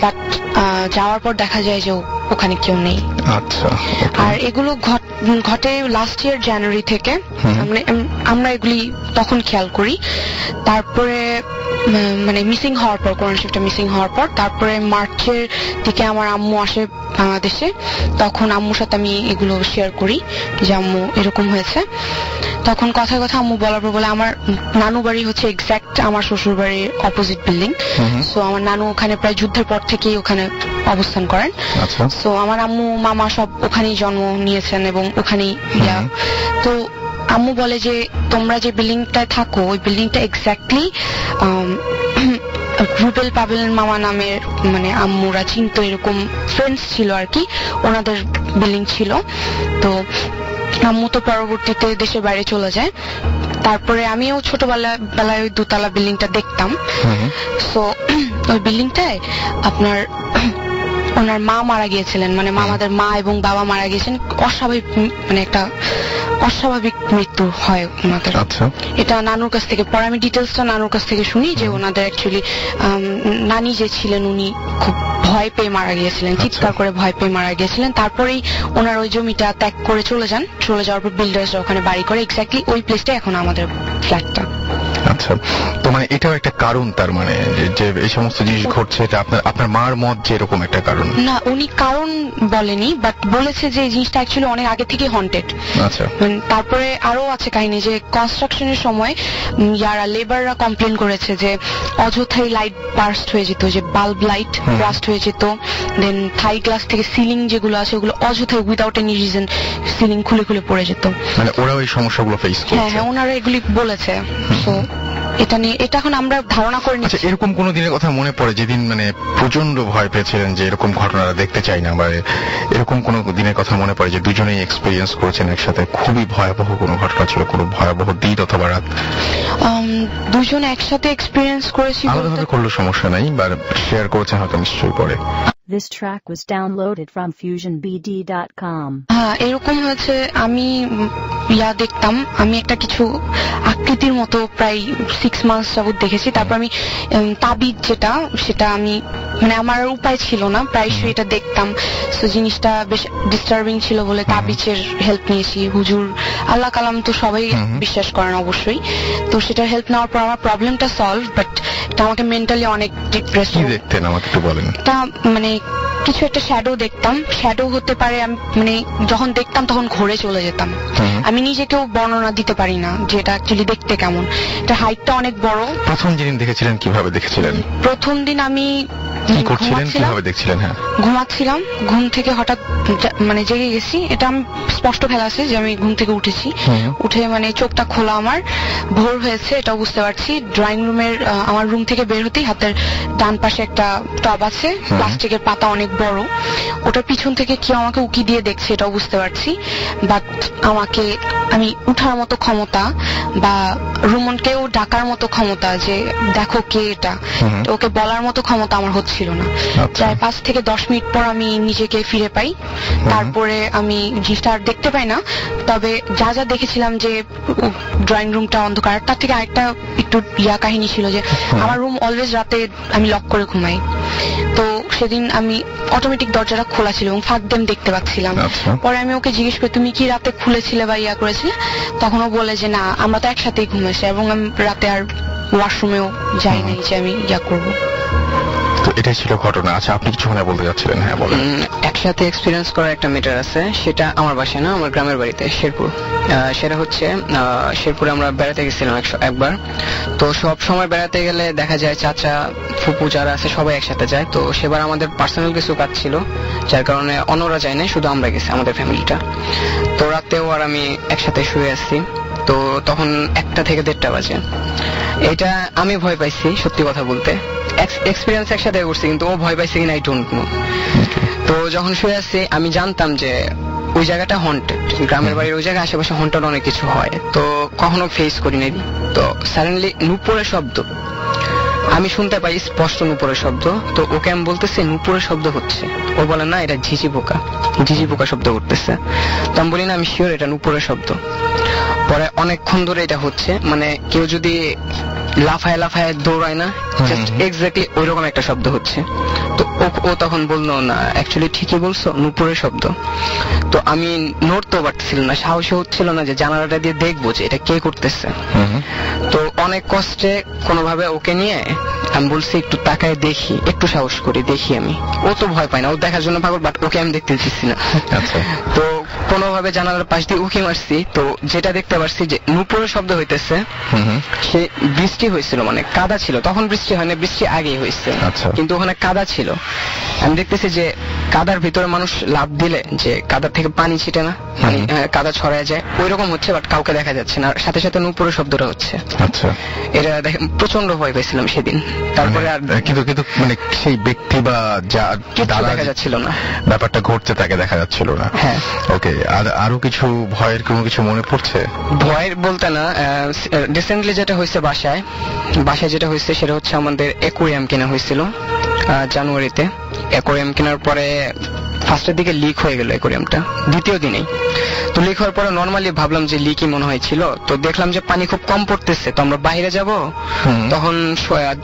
বাট যাওয়ার পর দেখা যায় যে ওখানে কেউ নেই। আর এগুলো ঘটে লাস্ট ইয়ার জানুয়ারি থেকে, আমরা এগুলি তখন খেয়াল করি। তারপরে মানে মিসিং হওয়ার পর, কোরআন শরীফটা মিসিং হওয়ার পর, তারপরে মার্চের দিকে আমার আম্মু আসে বাংলাদেশে, তখন আম্মুর সাথে আমি এগুলো শেয়ার করি যে আম্মু এরকম হয়েছে। তখন কথায় কথা আম্মু বলার পর বলে আমার নানু বাড়ি হচ্ছে এক্স্যাক্ট আমার শ্বশুর বাড়ির অপোজিট বিল্ডিং, সো আমার নানু ওখানে প্রায় যুদ্ধের পর থেকেই ওখানে অবস্থান করেন। সো আমার আম্মু মামা সব ওখানেই জন্ম নিয়েছেন এবং ওখানেই ইয়া। তো আম্মু বলে যে তোমরা যে বিল্ডিংটায় থাকো ওই বিল্ডিংটা এক্স্যাক্টলি রুবেল পাবেলের মামা নামের মানে আম্মুরা চিনতো, এরকম ফ্রেন্ডস ছিল আর কি, ওনাদের বিল্ডিং ছিল। তো আম্মু তো পরবর্তীতে দেশের বাইরে চলে যায়। তারপরে আমিও ছোটবেলায় ওই দোতলা বিল্ডিংটা দেখতাম। সো ওই বিল্ডিংটায় আপনার ওনার মা মারা গিয়েছিলেন, মানে আমাদের মা এবং বাবা মারা গিয়েছেন অস্বাভাবিক, মানে একটা অস্বাভাবিক মৃত্যু হয় ওনাদের। এটা নানুর কাছ থেকে পরে আমি ডিটেলসটা নানুর কাছ থেকে শুনি যে ওনাদের অ্যাকচুয়ালি নানি যে ছিলেন উনি খুব ভয় পেয়ে মারা গিয়েছিলেন, চিৎকার করে ভয় পেয়ে মারা গিয়েছিলেন। তারপরেই ওনার ওই জমিটা ত্যাগ করে চলে যাওয়ার পর বিল্ডার্সরা ওখানে বাড়ি করে, এক্স্যাক্টলি ওই প্লেসটা এখন আমাদের ফ্ল্যাটটা। আচ্ছা, তো মানে এটাও একটা কারণ, তার মানে যে এই সমস্ত জিনিস ঘটছে এটা আপনার মার মত যে এরকম একটা কারণ? না, উনি কারণ বলেনি, বাট বলেছে যে এই জিনিসটা অ্যাকচুয়ালি অনেক আগে থেকে হন্টেড। আচ্ছা, তারপরে আরো আছে কাহিনী যে কনস্ট্রাকশনের সময় যারা লেবাররা কমপ্লেন করেছে যে অযথাই লাইট বার্স্ট হয়ে যেত, যে বাল্ব লাইট বার্স্ট হয়ে যেত, দেন থাই গ্লাস থেকে সিলিং যেগুলো আছে ওগুলো অযথাই উইদাউট এনি রিজন সিলিং খুলে খুলে পড়ে যেত। মানে ওরা ওই সমস্যাগুলো ফেস করছে? হ্যাঁ, ওনারা এগুলি বলেছে। তো এটা নিয়ে এটা এখন আমরা ধারণা করে নিচ্ছি। আচ্ছা, এরকম কোন দিনের কথা মনে পড়ে যেদিন মানে প্রচন্ড ভয় পেয়েছিলেন যে এরকম ঘটনা দেখতে চাই না, বা এরকম কোন দিনের কথা মনে পড়ে যে দুজনেই এক্সপেরিয়েন্স করেছেন একসাথে, খুবই ভয়াবহ কোনো ঘটনা ছিল, কোনো ভয়াবহ দিন অথবা রাত? দুজন একসাথে এক্সপেরিয়েন্স করেছি, আলাদাভাবে করলে সমস্যা নাই, বা শেয়ার করেছেন হয়তো নিশ্চয়ই পরে। This track was downloaded from fusionbd.com. হ্যাঁ, এরকম হয়েছে আমি দেখতাম, আমি একটা কিছু আকৃতির মতো প্রায় 6 মাস যাবত দেখেছি। তারপর আমি তাবিজ যেটা সেটা আমি মানে আমার উপায় ছিল না, প্রায়শই এটা দেখতাম। তো জিনিসটা বেশ ডিস্টার্বিং ছিল বলে তাবিজের হেল্প নিয়েছি। হুজুর আল্লাহ কালাম তো সবাই বিশ্বাস করেন অবশ্যই, তো সেটার হেল্প নেওয়ার পর আমার প্রবলেমটা সলভ, বাট এটা আমাকে মেন্টালি অনেক ডিপ্রেস। কি দেখতেন আমাকে একটু বলেন? তা মানে কিছু একটা শ্যাডো দেখতাম, শ্যাডো হতে পারে, আমি মানে যখন দেখতাম তখন ঘুরে চলে যেতাম। আমি নিজেকেও বর্ণনা দিতে পারি না যে এটা অ্যাকচুয়ালি দেখতে কেমন। এটা হাইটটা অনেক বড়। প্রথম যেদিন দেখেছিলেন কিভাবে দেখেছিলেন? প্রথম দিন আমি কি করছিলেন, কিভাবে দেখছিলেন? হ্যাঁ, ঘুমাচ্ছিলাম, ঘুম থেকে হঠাৎ মানে জেগে গেছি। এটা আমি স্পষ্ট খেলা আছে যে আমি ঘুম থেকে উঠেছি, উঠে মানে চোখটা খোলা, আমার ভোর হয়েছে এটাও বুঝতে পারছি। ড্রয়িং রুমের আমার রুম থেকে বের হতেই হাতের ডান পাশে একটা টব আছে, প্লাস্টিকের পাতা অনেক বড়, ওটার পিছন থেকে কেউ আমাকে উকি দিয়ে দেখছে এটাও বুঝতে পারছি। বাট আমি উঠার মতো ক্ষমতা বা রুমনকেও ডাকার মতো ক্ষমতা যে দেখো কে এটা, ওকে বলার মতো ক্ষমতা আমার হচ্ছিল না। প্রায় 5 থেকে 10 মিনিট পর আমি নিজেকে ফিরে পাই। তারপরে আমি জিনিসটা আর দেখতে পাই না, তবে যা যা দেখেছিলাম যে ড্রয়িং রুমটা অন্ধকার, তার থেকে আরেকটা একটু কাহিনী ছিল যে আমার রুম অলওয়েজ রাতে আমি লক করে ঘুমাই, তো সেদিন আমি অটোমেটিক দরজাটা খোলা ছিল এবং ফাঁক দিয়ে আমি দেখতে পাচ্ছিলাম। পরে আমি ওকে জিজ্ঞেস করি তুমি কি রাতে খুলেছিলে বা করেছিলে, তখন ও বলে যে না আমরা তো একসাথেই ঘুমেছি এবং আমি রাতে আর ওয়াশরুমেও যাই নাই যে আমি করবো। তো এটাই ছিল ঘটনা। আচ্ছা, আপনি কিছু বলতে যাচ্ছিলেন? হ্যাঁ বলেন। একসাথে এক্সপিরিয়েন্স করা একটা ম্যাটার আছে, সেটা আমার বাসায় না, আমার গ্রামের বাড়িতে শেরপুর। সেটা হচ্ছে শেরপুরে আমরা বেড়াতে গেছিলাম একবার। তো সব সময় বেড়াতে গেলে দেখা যায় চাচা ফুপু যারা আছে সবাই একসাথে যায়। তো সেবার আমাদের পার্সোনাল কিছু কাজ ছিল, যার কারণে অন্যরা যায় না, শুধু আমরা গেছি আমাদের ফ্যামিলিটা। তো রাতেও আর আমি একসাথে শুয়ে আসছি। তো তখন 1টা থেকে 1:30 বাজে। এটা আমি ভয় পাইছি, সত্যি কথা বলতে। এক্সপিরিয়েন্স একসাথে করছি, কিন্তু ও ভয় পাইছে কিনা আই ডোন্ট নো। তো যখন শুয়ে আসছি আমি জানতাম যে ওই জায়গাটা হন্টেড, গ্রামের বাড়ির ওই জায়গায় আশেপাশে হন্টেড অনেক কিছু হয়, তো কখনো ফেস করি নাই। তো সাডেনলি নুপুরের শব্দ আমি শুনতে পাই, স্পষ্ট নুপুরের শব্দ। তো ওকে আমি বলতেছি নুপুরের শব্দ হচ্ছে, ও বলে না এটা ঝিঝি পোকা শব্দ করতেছে। তো আমি বলি না আমি শিওর এটা নুপুরের শব্দ। পরে অনেকক্ষণ ধরে এটা হচ্ছে, মানে কেউ যদি লাফায় দৌড়ায় না, জাস্ট এক্স্যাক্টলি ওইরকম একটা শব্দ হচ্ছে। তো ও তখন বললো না অ্যাকচুয়ালি ঠিকই বলছো, নুপুরের শব্দ। তো আমি নড়তেও পারতেছিলাম না, সাহসী হচ্ছিল না যে জানালাটা দিয়ে দেখবো যে এটা কে করতেছে। তো অনেক কষ্টে কোনোভাবে ওকে নিয়ে আমি বলছি একটু তাকায় দেখি, একটু সাহস করি দেখি। আমি ও তো ভয় পায় না, ও দেখার জন্য পাগল, বাট ওকে আমি দেখতে দিচ্ছি না। তো কোনোভাবে জানালার পাশ দিয়ে উকি মারছি, তো যেটা দেখতে পারছি যে নুপুরের শব্দ হইতেছে। সে বৃষ্টি হয়েছিল, মানে কাদা ছিল, তখন বৃষ্টি হয়নি, বৃষ্টি আগেই হয়েছে, কিন্তু ওখানে কাদা ছিল। আমি দেখতেছি যে কাদার ভিতরে মানুষ লাফ দিলে যে কাদা থেকে পানি ছিটে না, মানে কাদা ছড়ায় যায়, ওই রকম হচ্ছে, বাট কাউকে দেখা যাচ্ছে না। সাথে সাথে নুপুরের শব্দটা হচ্ছে। এটা দেখে প্রচন্ড ভয় পেয়েছিলাম সেদিন। তারপরে আর কিন্তু মানে সেই ব্যক্তি বা যা দেখা যাচ্ছিল না, ব্যাপারটা ঘটছে তাকে দেখা যাচ্ছিল না। হ্যাঁ, ওকে। আর আরো কিছু ভয়ের কোনো কিছু মনে পড়ছে? ভয়ের বলতে না, রিসেন্টলি যেটা হয়েছে বাসায় যেটা হয়েছে সেটা হচ্ছে আমাদের অ্যাকোয়ারিয়াম কেনা হয়েছিল জানুয়ারিতে। অ্যাকোয়ারিয়াম কেনার পরে ফার্স্টের দিকে লিক হয়ে গেল অ্যাকোয়ারিয়ামটা, দ্বিতীয় দিনেই। তো লিক হওয়ার পরে নর্মালি ভাবলাম যে লিকই মনে হয়েছিল। তো দেখলাম যে পানি খুব কম পড়তেছে, তো আমরা বাইরে যাব, তখন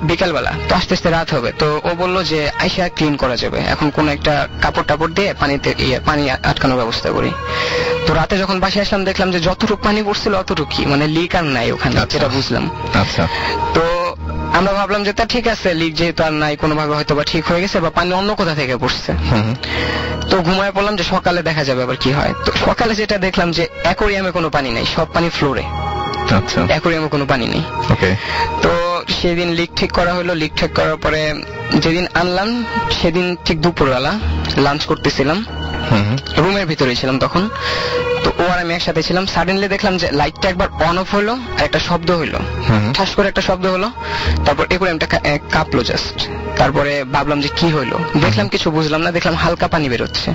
বিকালবেলা, তো আস্তে আস্তে রাত হবে। তো ও বললো যে আইসা ক্লিন করা যাবে, এখন কোন একটা কাপড় টাপড় দিয়ে পানি আটকানোর ব্যবস্থা করি। তো রাতে যখন বাসায় আসলাম দেখলাম যে যতটুকু পানি পড়ছিল অতটুকুই, মানে লিক আর নাই ওখানে, যেটা বুঝলাম। তো আমরা ভাবলাম যে তা ঠিক আছে, লিক যেহেতু আর নাই, কোনোভাবে হয়তো বা ঠিক হয়ে গেছে বা পানি অন্য কোথা থেকে পড়ছে। তো ঘুমায় পড়লাম যে সকালে দেখা যাবে আবার কি হয়। তো সকালে যেটা দেখলাম যে অ্যাকোয়ারিয়ামে কোনো পানি নেই, সব পানি ফ্লোরে, অ্যাকোয়ারিয়ামে কোনো পানি নেই। তো সেদিন লিক ঠিক করা হলো। লিক ঠিক করার পরে যেদিন আনলাম সেদিন ঠিক দুপুরবেলা লাঞ্চ করতেছিলাম, রুমের ভিতরে ছিলাম তখন। তো ও আর আমি একসাথে ছিলাম। সাডেনলি দেখলাম যে লাইটটা একবার অন অফ হলো আর একটা শব্দ হইলো, ঠাস করে একটা শব্দ হলো। তারপর অ্যাকোয়ারিয়ামটা কাঁপলো জাস্ট। তারপরে ভাবলাম যে কি হইলো, দেখলাম কিছু বুঝলাম না, দেখলাম হালকা পানি বেরোচ্ছে।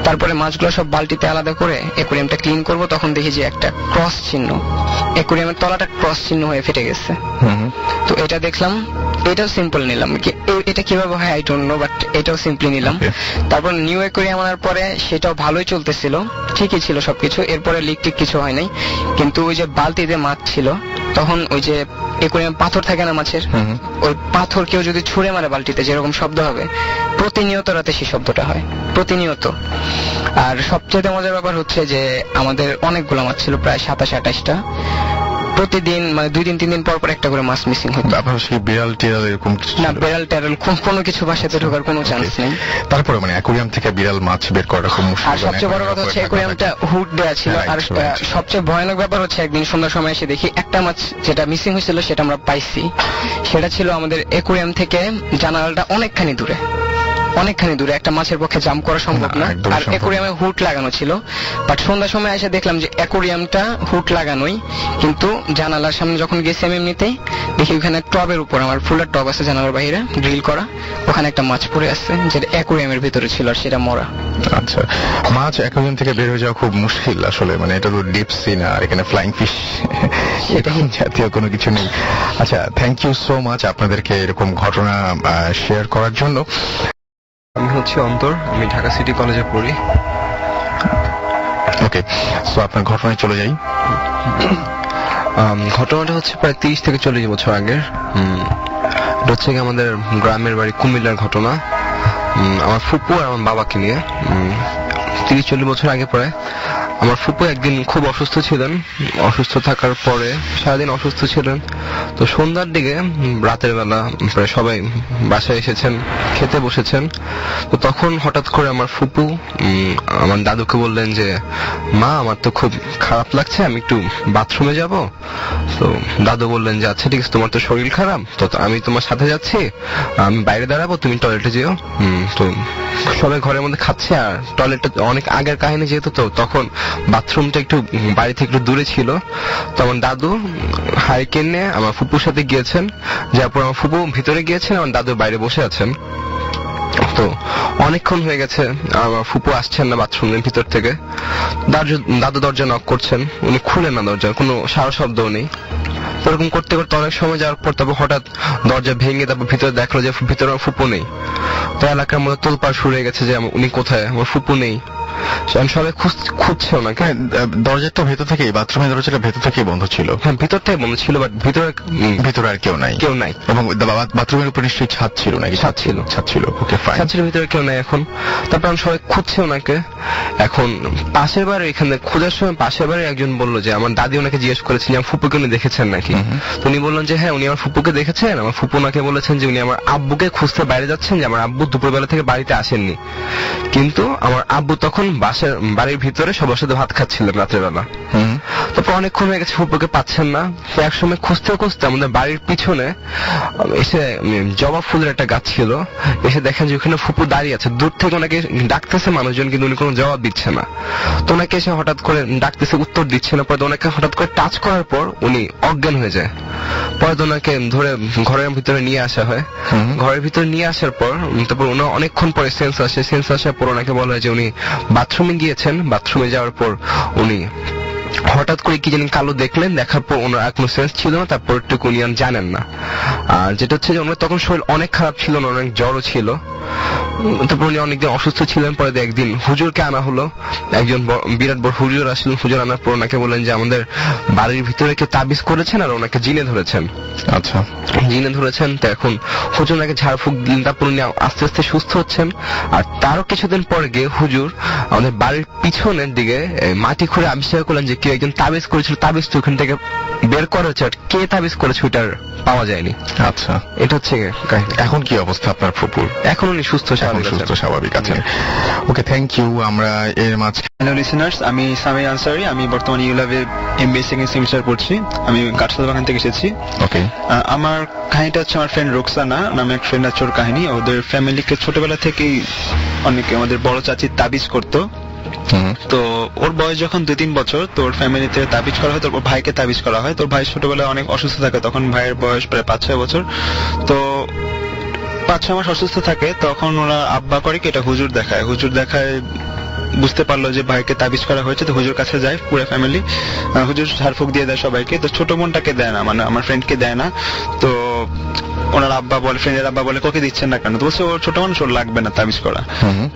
তারপরে মাছগুলো সব বালতিতে আলাদা করে অ্যাকোয়ারিয়ামটা ক্লিন করবো, তখন দেখি যে একটা ক্রস চিহ্ন, অ্যাকোয়ারিয়ামের তলাটা ক্রস চিহ্ন হয়ে ফেটে গেছে। তো এটা দেখলাম, এটাও সিম্পল নিলাম, এটা কিভাবে হয় আই ডোন্ট নো, বাট এটাও সিম্পলি নিলাম। তারপর নিউ অ্যাকোয়ারিয়াম আনার পরে সেটাও ভালোই চলতেছিল, ঠিকই ছিল সবকিছু। এরপরে লিক টিক কিছু হয় নাই, কিন্তু ওই যে বালতিতে মাছ ছিল, তখন ওই যে অ্যাকোয়ারিয়াম পাথর থাকে না মাছের, ওই পাথর কেউ যদি ছুঁড়ে মারে বালতিতে যেরকম শব্দ হবে, প্রতিনিয়ত রাতে সেই শব্দটা হয়, প্রতিনিয়ত। আর সবচেয়ে মজার ব্যাপার হচ্ছে যে আমাদের অনেকগুলো মাছ ছিল, প্রায় 27-28টা। প্রতিদিন মানে 2-3 দিন পর পর একটা করে মাছ মিসিং হতো। আপনার সেই বিড়াল টিড়াল এরকম কিছু না, ছিল? বেড়াল টেরাল কোনো কিছু বাসাতে ঢোকার কোনো চান্স নেই। তারপরে মানে অ্যাকোয়ারিয়াম থেকে বিড়াল মাছ বের করাটা খুব মুশকিল। আর সবচেয়ে বড় কথা হচ্ছে অ্যাকোয়ারিয়ামটা হুড দেওয়া ছিল। Right, আর right. সবচেয়ে ভয়ানক ব্যাপার হচ্ছে একদিন সন্ধ্যার সময় এসে দেখি একটা মাছ যেটা মিসিং হয়েছিল সেটা আমরা পাইছি। সেটা ছিল আমাদের অ্যাকোয়ারিয়াম থেকে জানালাটা অনেকখানি দূরে, একটা মাছের পক্ষে জাম্প করা সম্ভব না। একদমই আর সম্ভব না। অ্যাকোয়ারিয়ামে হুড লাগানো ছিল, বাট সন্ধ্যার সময় এসে দেখলাম যে অ্যাকোয়ারিয়ামটা হুড লাগানোই, কিন্তু জানালার সামনে যখন গেছি আমি এমনিতেই দেখি ওখানে টবের উপর, আমার ফুলের টব আছে জানালার বাইরে ড্রিল করা, ওখানে একটা মাছ পড়ে আছে যেটা অ্যাকোয়ারিয়ামের ভিতরে ছিল আর সেটা মরা। আচ্ছা, মাছ অ্যাকোয়ারিয়াম থেকে বের হয়ে যাওয়া খুব মুশকিল আসলে, মানে এটা তো ডিপ সি না, আর এখানে ফ্লাইং ফিশ সেটাই। জাতীয় কোনো কিছু নেই। আচ্ছা, থ্যাংক ইউ সো মাচ আপনাদেরকে এরকম ঘটনা শেয়ার করার জন্য। আমি হচ্ছে অন্তর, আমি ঢাকা সিটি কলেজে পড়ি। ওকে, সো আপনার ঘটনায় চলে যাই। ঘটনাটা হচ্ছে প্রায় 30 থেকে 40 বছর আগের। এটা হচ্ছে কি আমাদের গ্রামের বাড়ি কুমিল্লার ঘটনা। আমার ফুপু আর আমার বাবাকে নিয়ে 30-40 বছর আগে প্রায় আমার ফুপু একদিন খুব অসুস্থ ছিলেন। অসুস্থ থাকার পরে সারাদিন অসুস্থ ছিলেন। তো সন্ধ্যার দিকে রাতের বেলা প্রায় সবাই বাসায় এসেছেন, খেতে বসেছেন। তো তখন হঠাৎ করে আমার ফুপু আমার দাদুকে বললেন যে মা, আমার তো খুব খারাপ লাগছে, আমি একটু বাথরুমে যাব। তো দাদু বললেন যে আচ্ছা ঠিক আছে, তোমার তো শরীর খারাপ, তো আমি তোমার সাথে যাচ্ছি, আমি বাইরে দাঁড়াবো, তুমি টয়লেটে যেও। তো সবাই ঘরের মধ্যে খাচ্ছে, আর টয়লেটটা অনেক আগের কাহিনী যেহেতু, তো তখন বাথরুমটা একটু বাড়ি থেকে একটু দূরে ছিল। তো আমার দাদু হারিকেন নিয়ে আমার ফুপুর সাথে গিয়েছেন, যার পর আমার ফুপু ভিতরে গিয়েছেন, আমার দাদু বাইরে বসে আছেন। তো অনেকক্ষণ হয়ে গেছে, আমার ফুপু আসছেন না বাথরুমের ভিতর থেকে। দাদু দরজা নক করছেন, উনি খুলেন না দরজা, কোনো সারা শব্দও নেই। এরকম করতে করতে অনেক সময় যাওয়ার পর তারপর হঠাৎ দরজা ভেঙে তারপর ভিতরে দেখলো যে ভিতরে আমার ফুপু নেই। তো এলাকার মধ্যে তোলপাড় শুরু হয়ে গেছে যে উনি কোথায়, আমার ফুপু নেই। সবাই খুঁজছে ওনাকে। দরজাটা ভেতর থেকে, বাথরুমের দরজাটা ভেতর থেকে বন্ধ ছিল? হ্যাঁ, ভিতর থেকে বন্ধ ছিল, বাট ভিতরে আর কেউ নাই। এবং বাথরুমের উপর নিশ্চয়ই ছাদ ছিল নাকি? ছাদ ছিল। ওকে, ফাইন। ছাদ ছিল, ভিতরে কেউ নাই এখন। তারপর সবাই খুঁজছে ওনাকে। এখন পাশের বাড়ি, এখানে খোঁজার সময় পাশের বাড়ি একজন বললো যে আমার দাদি ওনাকে জিজ্ঞেস করেছেন আমার ফুপুকে উনি দেখেছেন নাকি। তো উনি বললেন যে হ্যাঁ, উনি আমার ফুপুকে দেখেছেন। আমার ফুপু ওনাকে বলেছেন যে উনি আমার আব্বুকে খুঁজতে বাইরে যাচ্ছেন, যে আমার আব্বু দুপুরবেলা থেকে বাড়িতে আসেননি। কিন্তু আমার আব্বু তখন বাড়ির ভিতরে সবার সাথে ভাত খাচ্ছিলেন রাত্রেবেলা। তারপর অনেকক্ষণ হয়ে গেছে, ফুপুকে পাচ্ছেন না। তো একসময় খুঁজতে খুঁজতে আমাদের বাড়ির পিছনে এসে জবা ফুলের একটা গাছ ছিল, এসে দেখেন যে ওখানে ফুপু দাঁড়িয়ে আছে। দূর থেকে ওনাকে ডাকতেছে মানুষজন, কিন্তু উনি কোনো জবাব দিচ্ছে না। তো ওনাকে এসে হঠাৎ করে ডাকতেছে, উত্তর দিচ্ছে না। পরে ওনাকে হঠাৎ করে টাচ করার পর উনি অজ্ঞান হয়ে যায়। পরে ওনাকে ধরে ঘরের ভিতরে নিয়ে আসা হয়। ঘরের ভিতরে নিয়ে আসার পর তারপর ওনার অনেকক্ষণ পরে সেন্স আসার পর ওনাকে বলা হয় যে উনি বাথরুমে গিয়েছেন। বাথরুমে যাওয়ার পর উনি হঠাৎ করে কি জানি কালো দেখলেন, দেখার পর ওনার আর কোনো সেন্স ছিল না। তারপর একটু উনি জানেন না। আর যেটা হচ্ছে যে ওনার তখন শরীর অনেক খারাপ ছিল, অনেক জ্বরও ছিল। তারপর উনি অনেকদিন অসুস্থ ছিলেন। পরে একদিন হুজুরকে আনা হলো, একজন বিরাট বড় হুজুর আসলেন। হুজুর আনার পর ওনাকে বললেন যে আমাদের বাড়ির ভিতরে কেউ তাবিজ করেছেন আর ওনাকে জিনে ধরেছেন। আচ্ছা, জিনে ধরেছেন। তো এখন হুজুর ওনাকে ঝাড়ফুঁক দিলেন। তারপর উনি আস্তে আস্তে সুস্থ হচ্ছেন। আর তারও কিছুদিন পরে গিয়ে হুজুর আমাদের বাড়ির পিছনের দিকে মাটি খুঁড়ে আবিষ্কার করলেন যে কেউ একজন তাবিজ করেছিল। তাবিজ তো ওখান থেকে বের করা হচ্ছে, কে তাবিজ করেছে ওইটার পাওয়া যায়নি। আচ্ছা, এটা হচ্ছে এখন কি অবস্থা আপনার ফুপুর? এখন উনি সুস্থ স্বাভাবিক আছেন। ওকে, থ্যাংক ইউ। আমরা এর মাঝে হ্যালো লিসেনার্স, আমি সামির আনসারি। আমি বর্তমানে ইউলাভে এমবিএ সেকেন্ড সেমিস্টার পড়ছি। আমি কাঠসাল বাগান থেকে এসেছি। ওকে, আমার কাহিনীটা হচ্ছে আমার ফ্রেন্ড রোকসানা নামে এক ফ্রেন্ড আছে, ওর কাহিনী। ওদের ফ্যামিলিকে ছোটবেলা থেকেই অনেকে আমাদের বড় চাচির তাবিজ করতো। তো ওর বয়স যখন 2-3 বছর, তো ওর ফ্যামিলিতে তাবিজ করা হয়। তোর ভাইকে তাবিজ করা হয়। তোর ভাই ছোটবেলায় অনেক অসুস্থ থাকে, তখন ভাইয়ের বয়স প্রায় 5-6 বছর। তো 5-6 মাস অসুস্থ থাকে। তখন ওরা আব্বা করে কি, এটা হুজুর দেখায় বুঝতে পারলো যে ভাইকে তাবিজ করা হয়েছে। তো হুজুর কাছে যায় পুরো ফ্যামিলি। হুজুর ঝাড়ফুঁক দিয়ে দেয় সবাইকে। তো ছোট বোনটাকে দেয় না, মানে আমার ফ্রেন্ডকে দেয় না। তো ওনার আব্বা বলে, ফ্রেন্ডের আব্বা বলে ওকে দিচ্ছেন না কেন? তো বলছে ওর ছোট মানুষ, ওর লাগবে না তাবিজ করা।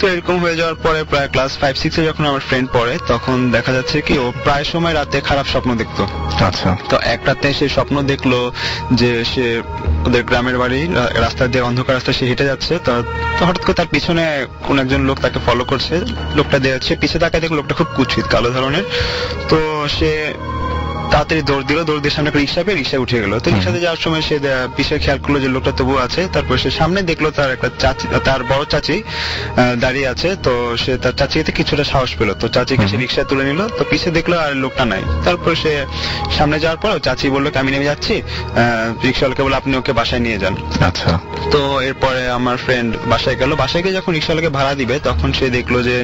তো এরকম হয়ে যাওয়ার পরে প্রায় ক্লাস 5-6 যখন আমার ফ্রেন্ড পড়ে, তখন দেখা যাচ্ছে কি ও প্রায় সময় রাতে খারাপ স্বপ্ন দেখতো। আচ্ছা, তো এক রাতে সে স্বপ্ন দেখলো যে সে ওদের গ্রামের বাড়ি রাস্তা দিয়ে, অন্ধকার রাস্তা সে হেঁটে যাচ্ছে। তো হঠাৎ করে তার পিছনে কোন একজন লোক তাকে ফলো করছে। লোকটা দেখছে, পিছে তাকায় দেখলো লোকটা খুব কুৎসিত কালো ধরনের। তো সে তাড়াতাড়ি দৌড় দিয়ে সামনে একটা রিক্সা পেয়ে রিক্সা উঠে গেল। তো রিক্সাতে যাওয়ার সময় সে পিছিয়ে খেয়াল করলো যে লোকটা তবু আছে। তারপর সে সামনে দেখলো তার একটা চাচি, তার বড় চাচি দাঁড়িয়ে আছে। তো সে তার চাচিকে কিছুটা সাহস পেলো, তো চাচিকে সে রিক্সায় তুলে নিল। তো পিছিয়ে দেখলো আর লোকটা নাই। তারপর সে সামনে যাওয়ার পর চাচি বললো আমি নেমে যাচ্ছি, রিক্সাওয়ালাকে বলে আপনি ওকে বাসায় নিয়ে যান। আচ্ছা। তো এরপরে আমার ফ্রেন্ড বাসায় গেল। বাসায় গিয়ে যখন রিক্সাওয়ালাকে ভাড়া দিবে তখন সে দেখলো যে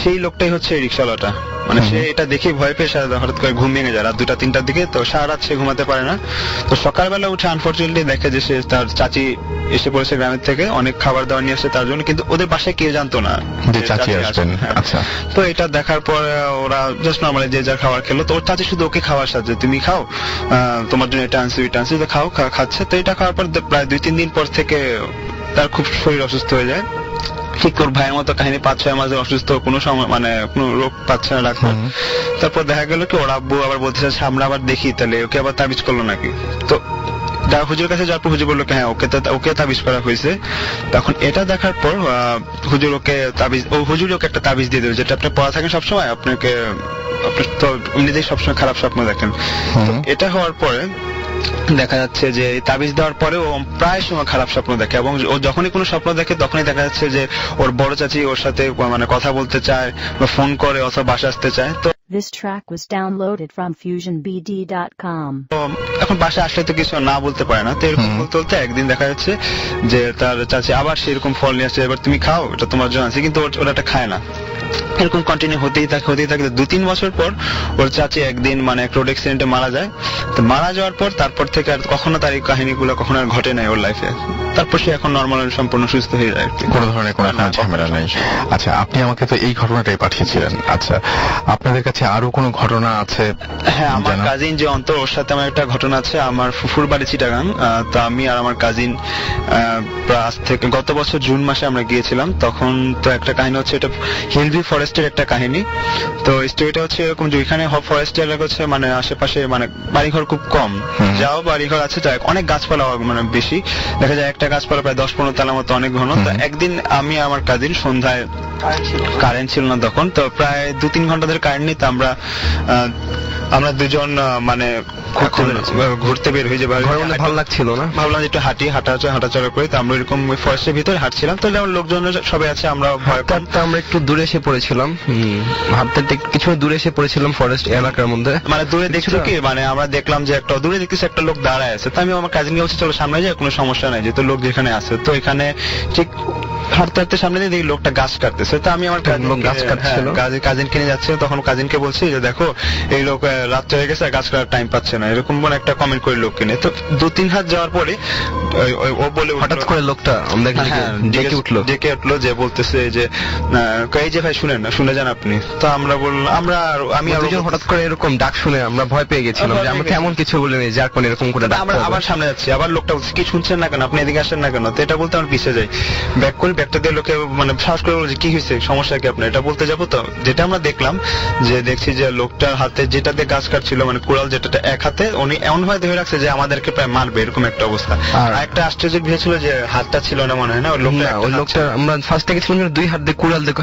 সেই লোকটাই হচ্ছে রিক্সাওয়ালাটা। মানে সে এটা দেখে ভয় পেয়ে হঠাৎ করে ঘুম ভেঙে যায় রাত 2টা-3টার দিকে। তো সারা রাত সে ঘুমাতে পারে না। তো সকালবেলা উঠে আনফরচুনেটলি দেখে যে সে তার চাচি এসে পড়েছে গ্রামের থেকে, অনেক খাবার দাবার নিয়ে আসছে তার জন্য, কিন্তু ওদের বাসায় কেউ জানতো না যে চাচি আসবেন। আচ্ছা। তো এটা দেখার পর ওরা জাস্ট নরমালি যে যা খাবার খেলো। তো ওর চাচি শুধু ওকে খাওয়ার সাথে তুমি খাও, তোমার জন্য এটা আনছি ওইটা আনছি, তো খাও। খাচ্ছে। তো এটা খাওয়ার পর প্রায় 2-3 দিন পর থেকে তার খুব শরীর অসুস্থ হয়ে যায়। ঠিক ওর ভাইয়ের মতো কাহিনী, 5-6 মাসে অসুস্থ, কোনো সময় মানে কোনো রোগ পাচ্ছে না ডাক্তার। তারপর দেখা গেল কি ওর আব্বু আবার বলতে চাচ্ছে আমরা আবার দেখি তাহলে ওকে আবার তাবিজ করলো নাকি। তো হুজুরের কাছে যাওয়ার পর হুজুর বললো হ্যাঁ ওকে তাবিজ করা হয়েছে। তখন এটা দেখার পর হুজুর ওকে একটা তাবিজ দিয়ে দেবে, যেটা আপনি পড়া থাকেন সবসময়, আপনাকে আপনি তো এমনিতেই সবসময় খারাপ স্বপ্ন দেখেন। এটা হওয়ার পরে দেখা যাচ্ছে যে তাবিজ দেওয়ার পরে ও প্রায় সময় খারাপ স্বপ্ন দেখে, এবং ও যখনই কোনো স্বপ্ন দেখে তখনই দেখা যাচ্ছে যে ওর বড় চাচি ওর সাথে মানে কথা বলতে চায় বা ফোন করে অথবা বাসা আসতে চায়। তো This track was downloaded from FusionBD.com. এখন বাসা আসলে তো কিছু না বলতে পারে না। তো এরকম বলতে একদিন দেখা যাচ্ছে যে তার চাচি আবার সেরকম ফল নিয়ে আসছে, এবার তুমি খাও, এটা তোমার জন্য আছে, কিন্তু ওরা এটা খায় না। এরকম কন্টিনিউ হতেই থাকে। 2-3 বছর পর ওর চাচি একদিন মানে রোড অ্যাক্সিডেন্টে মারা যায়। তো মারা যাওয়ার পর তারপর থেকে আর কখনো তার এই কাহিনীগুলো কখনো আর ঘটে নাই ওর লাইফে। তারপর সে এখন নর্মাল সম্পূর্ণ সুস্থ হয়ে যায়, কোনো ধরনের কোনো ঝামেলা নাই। আচ্ছা, আপনি আমাকে তো এই ঘটনাটাই পাঠিয়েছিলেন। আচ্ছা, আপনাদের কাছে আরো কোনো ঘটনা আছে? হ্যাঁ, আমার কাজিন যে অন্তর, ওর সাথে আমার একটা ঘটনা আছে। আমার ফুফুর বাড়ি চিটাগাং। তো আমি আর আমার কাজিন আজ থেকে গত বছর জুন মাসে আমরা গিয়েছিলাম। তখন তো একটা কাহিনী হচ্ছে, এটা হিলভি ফরেস্টের একটা কাহিনী। তো স্টোরিটা হচ্ছে এরকম যে ওইখানে ফরেস্ট এলাকা হচ্ছে মানে আশেপাশে মানে বাড়িঘর খুব কম, যাও বাড়িঘর আছে যাই, অনেক গাছপালা মানে বেশি, দেখা যায় একটা গাছপালা প্রায় 10-15 তলার মতো, অনেক ঘন। তো একদিন আমি আমার কাজিন সন্ধ্যায়, কারেন্ট ছিল না তখন, তো প্রায় 2-3 ঘন্টা ধরে কারেন্ট নেই। তো আমরা দুজন মানে ঘুরতে বের হয়ে যাবো, ভালো লাগছিল না, ভাবলাম যে একটু হাঁটাচলা করি। তো আমরা এরকম ফরেস্টের ভিতরে হাঁটছিলাম। তো যেমন লোকজন সবাই আছে, আমরা ভয় করতে আমরা একটু দূরে এসে পড়েছিলাম, হাঁটতে কিছু দূরে এসে পড়েছিলাম ফরেস্ট এলাকার মধ্যে। মানে দূরে দেখছো কি, মানে আমরা দেখলাম যে একটা দূরে দেখতেছি একটা লোক দাঁড়ায় আছে। তো আমি আমার কাজিনকে বলছি চলো সামনে যাই, কোনো সমস্যা নাই, যেহেতু লোক যেখানে আছে। তো এখানে ঠিক হাঁটতে সামনে দিয়ে দেখি লোকটা গাছ কাটতেছে। তো আমি আমার কাজিনকে নিয়ে যাচ্ছি। তখন কাজিনকে বলছি যে দেখো এই লোক রাত্রে হয়ে গেছে, গাছ কাটার টাইম পাচ্ছে না, এরকম মানে একটা কমেন্ট করে লোককে নিয়ে। তো 2-3 হাত যাওয়ার পরে ও বলে হঠাৎ করে লোকটা ডেকে উঠলো যে বলতেছে যে এই যে ভাই শুনেন না, শুনে যান আপনি। তো আমরা বললাম আমি হঠাৎ করে এরকম ডাক শুনে আমরা ভয় পেয়ে গেছিলাম যে আমরা এমন কিছু বলে নেই যার কোন এরকম করে আমরা আবার সামনে যাচ্ছি। আবার লোকটা বলছে কি শুনছেন না কেন, আপনি এদিকে আসেন না কেন। তো এটা বলতে আমরা পিছিয়ে যাই, ব্যাক করি। ব্যাকটা দিয়ে লোকে মানে সাহস করে বলছে কি হয়েছে, সমস্যা কি আপনার, এটা বলতে যাবো। তো যেটা আমরা দেখলাম যে দেখছি যে লোকটার হাতে যেটাতে গাছ কাটছিল মানে কুড়াল, যেটা এক হাতে উনি এমন ভাবে ধরে রাখছে যে আমাদেরকে প্রায় মারবে, এরকম একটা অবস্থা। আর একটা আশ্চর্যের বিষয় ছিল যে হাতটা ছিল না মনে হয় না ওই লোকটা। আমরা ফার্স্ট দেখেছিলাম যে 2 হাত দিয়ে কুড়াল দিয়ে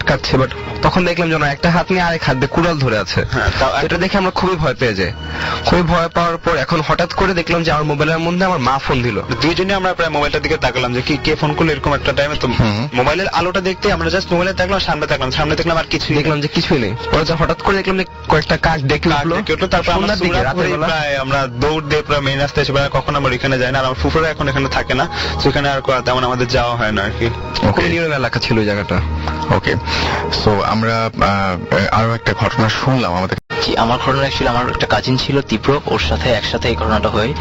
কাটছে, বাট তখন দেখলাম যে একটা হাত নিয়ে আরেক হাত দিয়ে কুড়াল ধরে আছে। এটা দেখে আমরা খুবই ভয় পেয়ে যাই। খুবই ভয় পাওয়ার পর এখন হঠাৎ করে দেখলাম যে আমার মোবাইলের মধ্যে আমার মা ফোন দিল। দুইজনে আমরা প্রায় মোবাইলটার দিকে তাকালাম যে কে ফোন করলো এরকম একটা টাইমে। তো মোবাইলের আলোটা দেখতে আমরা জাস্ট মোবাইলে তাকলাম, সামনে দেখলাম আর কিছু দেখলাম যে কিছুই নেই। হঠাৎ করে দেখলাম যে কয়েকটা কাক ডেকে উঠলো। তারপর আমরা দৌড় দিয়ে প্রায় মেইন রাস্তায় এসে কখন আমরা এখানে যাই না। আর আমার ফুফুরা এখন এখানে থাকে না, সেখানে আর তেমন আমাদের যাওয়া হয় না আর কি। খুব নিরব এলাকা ছিল জায়গাটা। ওকে, সো আমরা আরো একটা ঘটনা শুনলাম আমাদের। আমার ঘটনা অ্যাকচুয়ালি আমার একটা কাজিন ছিল তীব্র, ওর সাথে একসাথে এই ঘটনাটা হয়।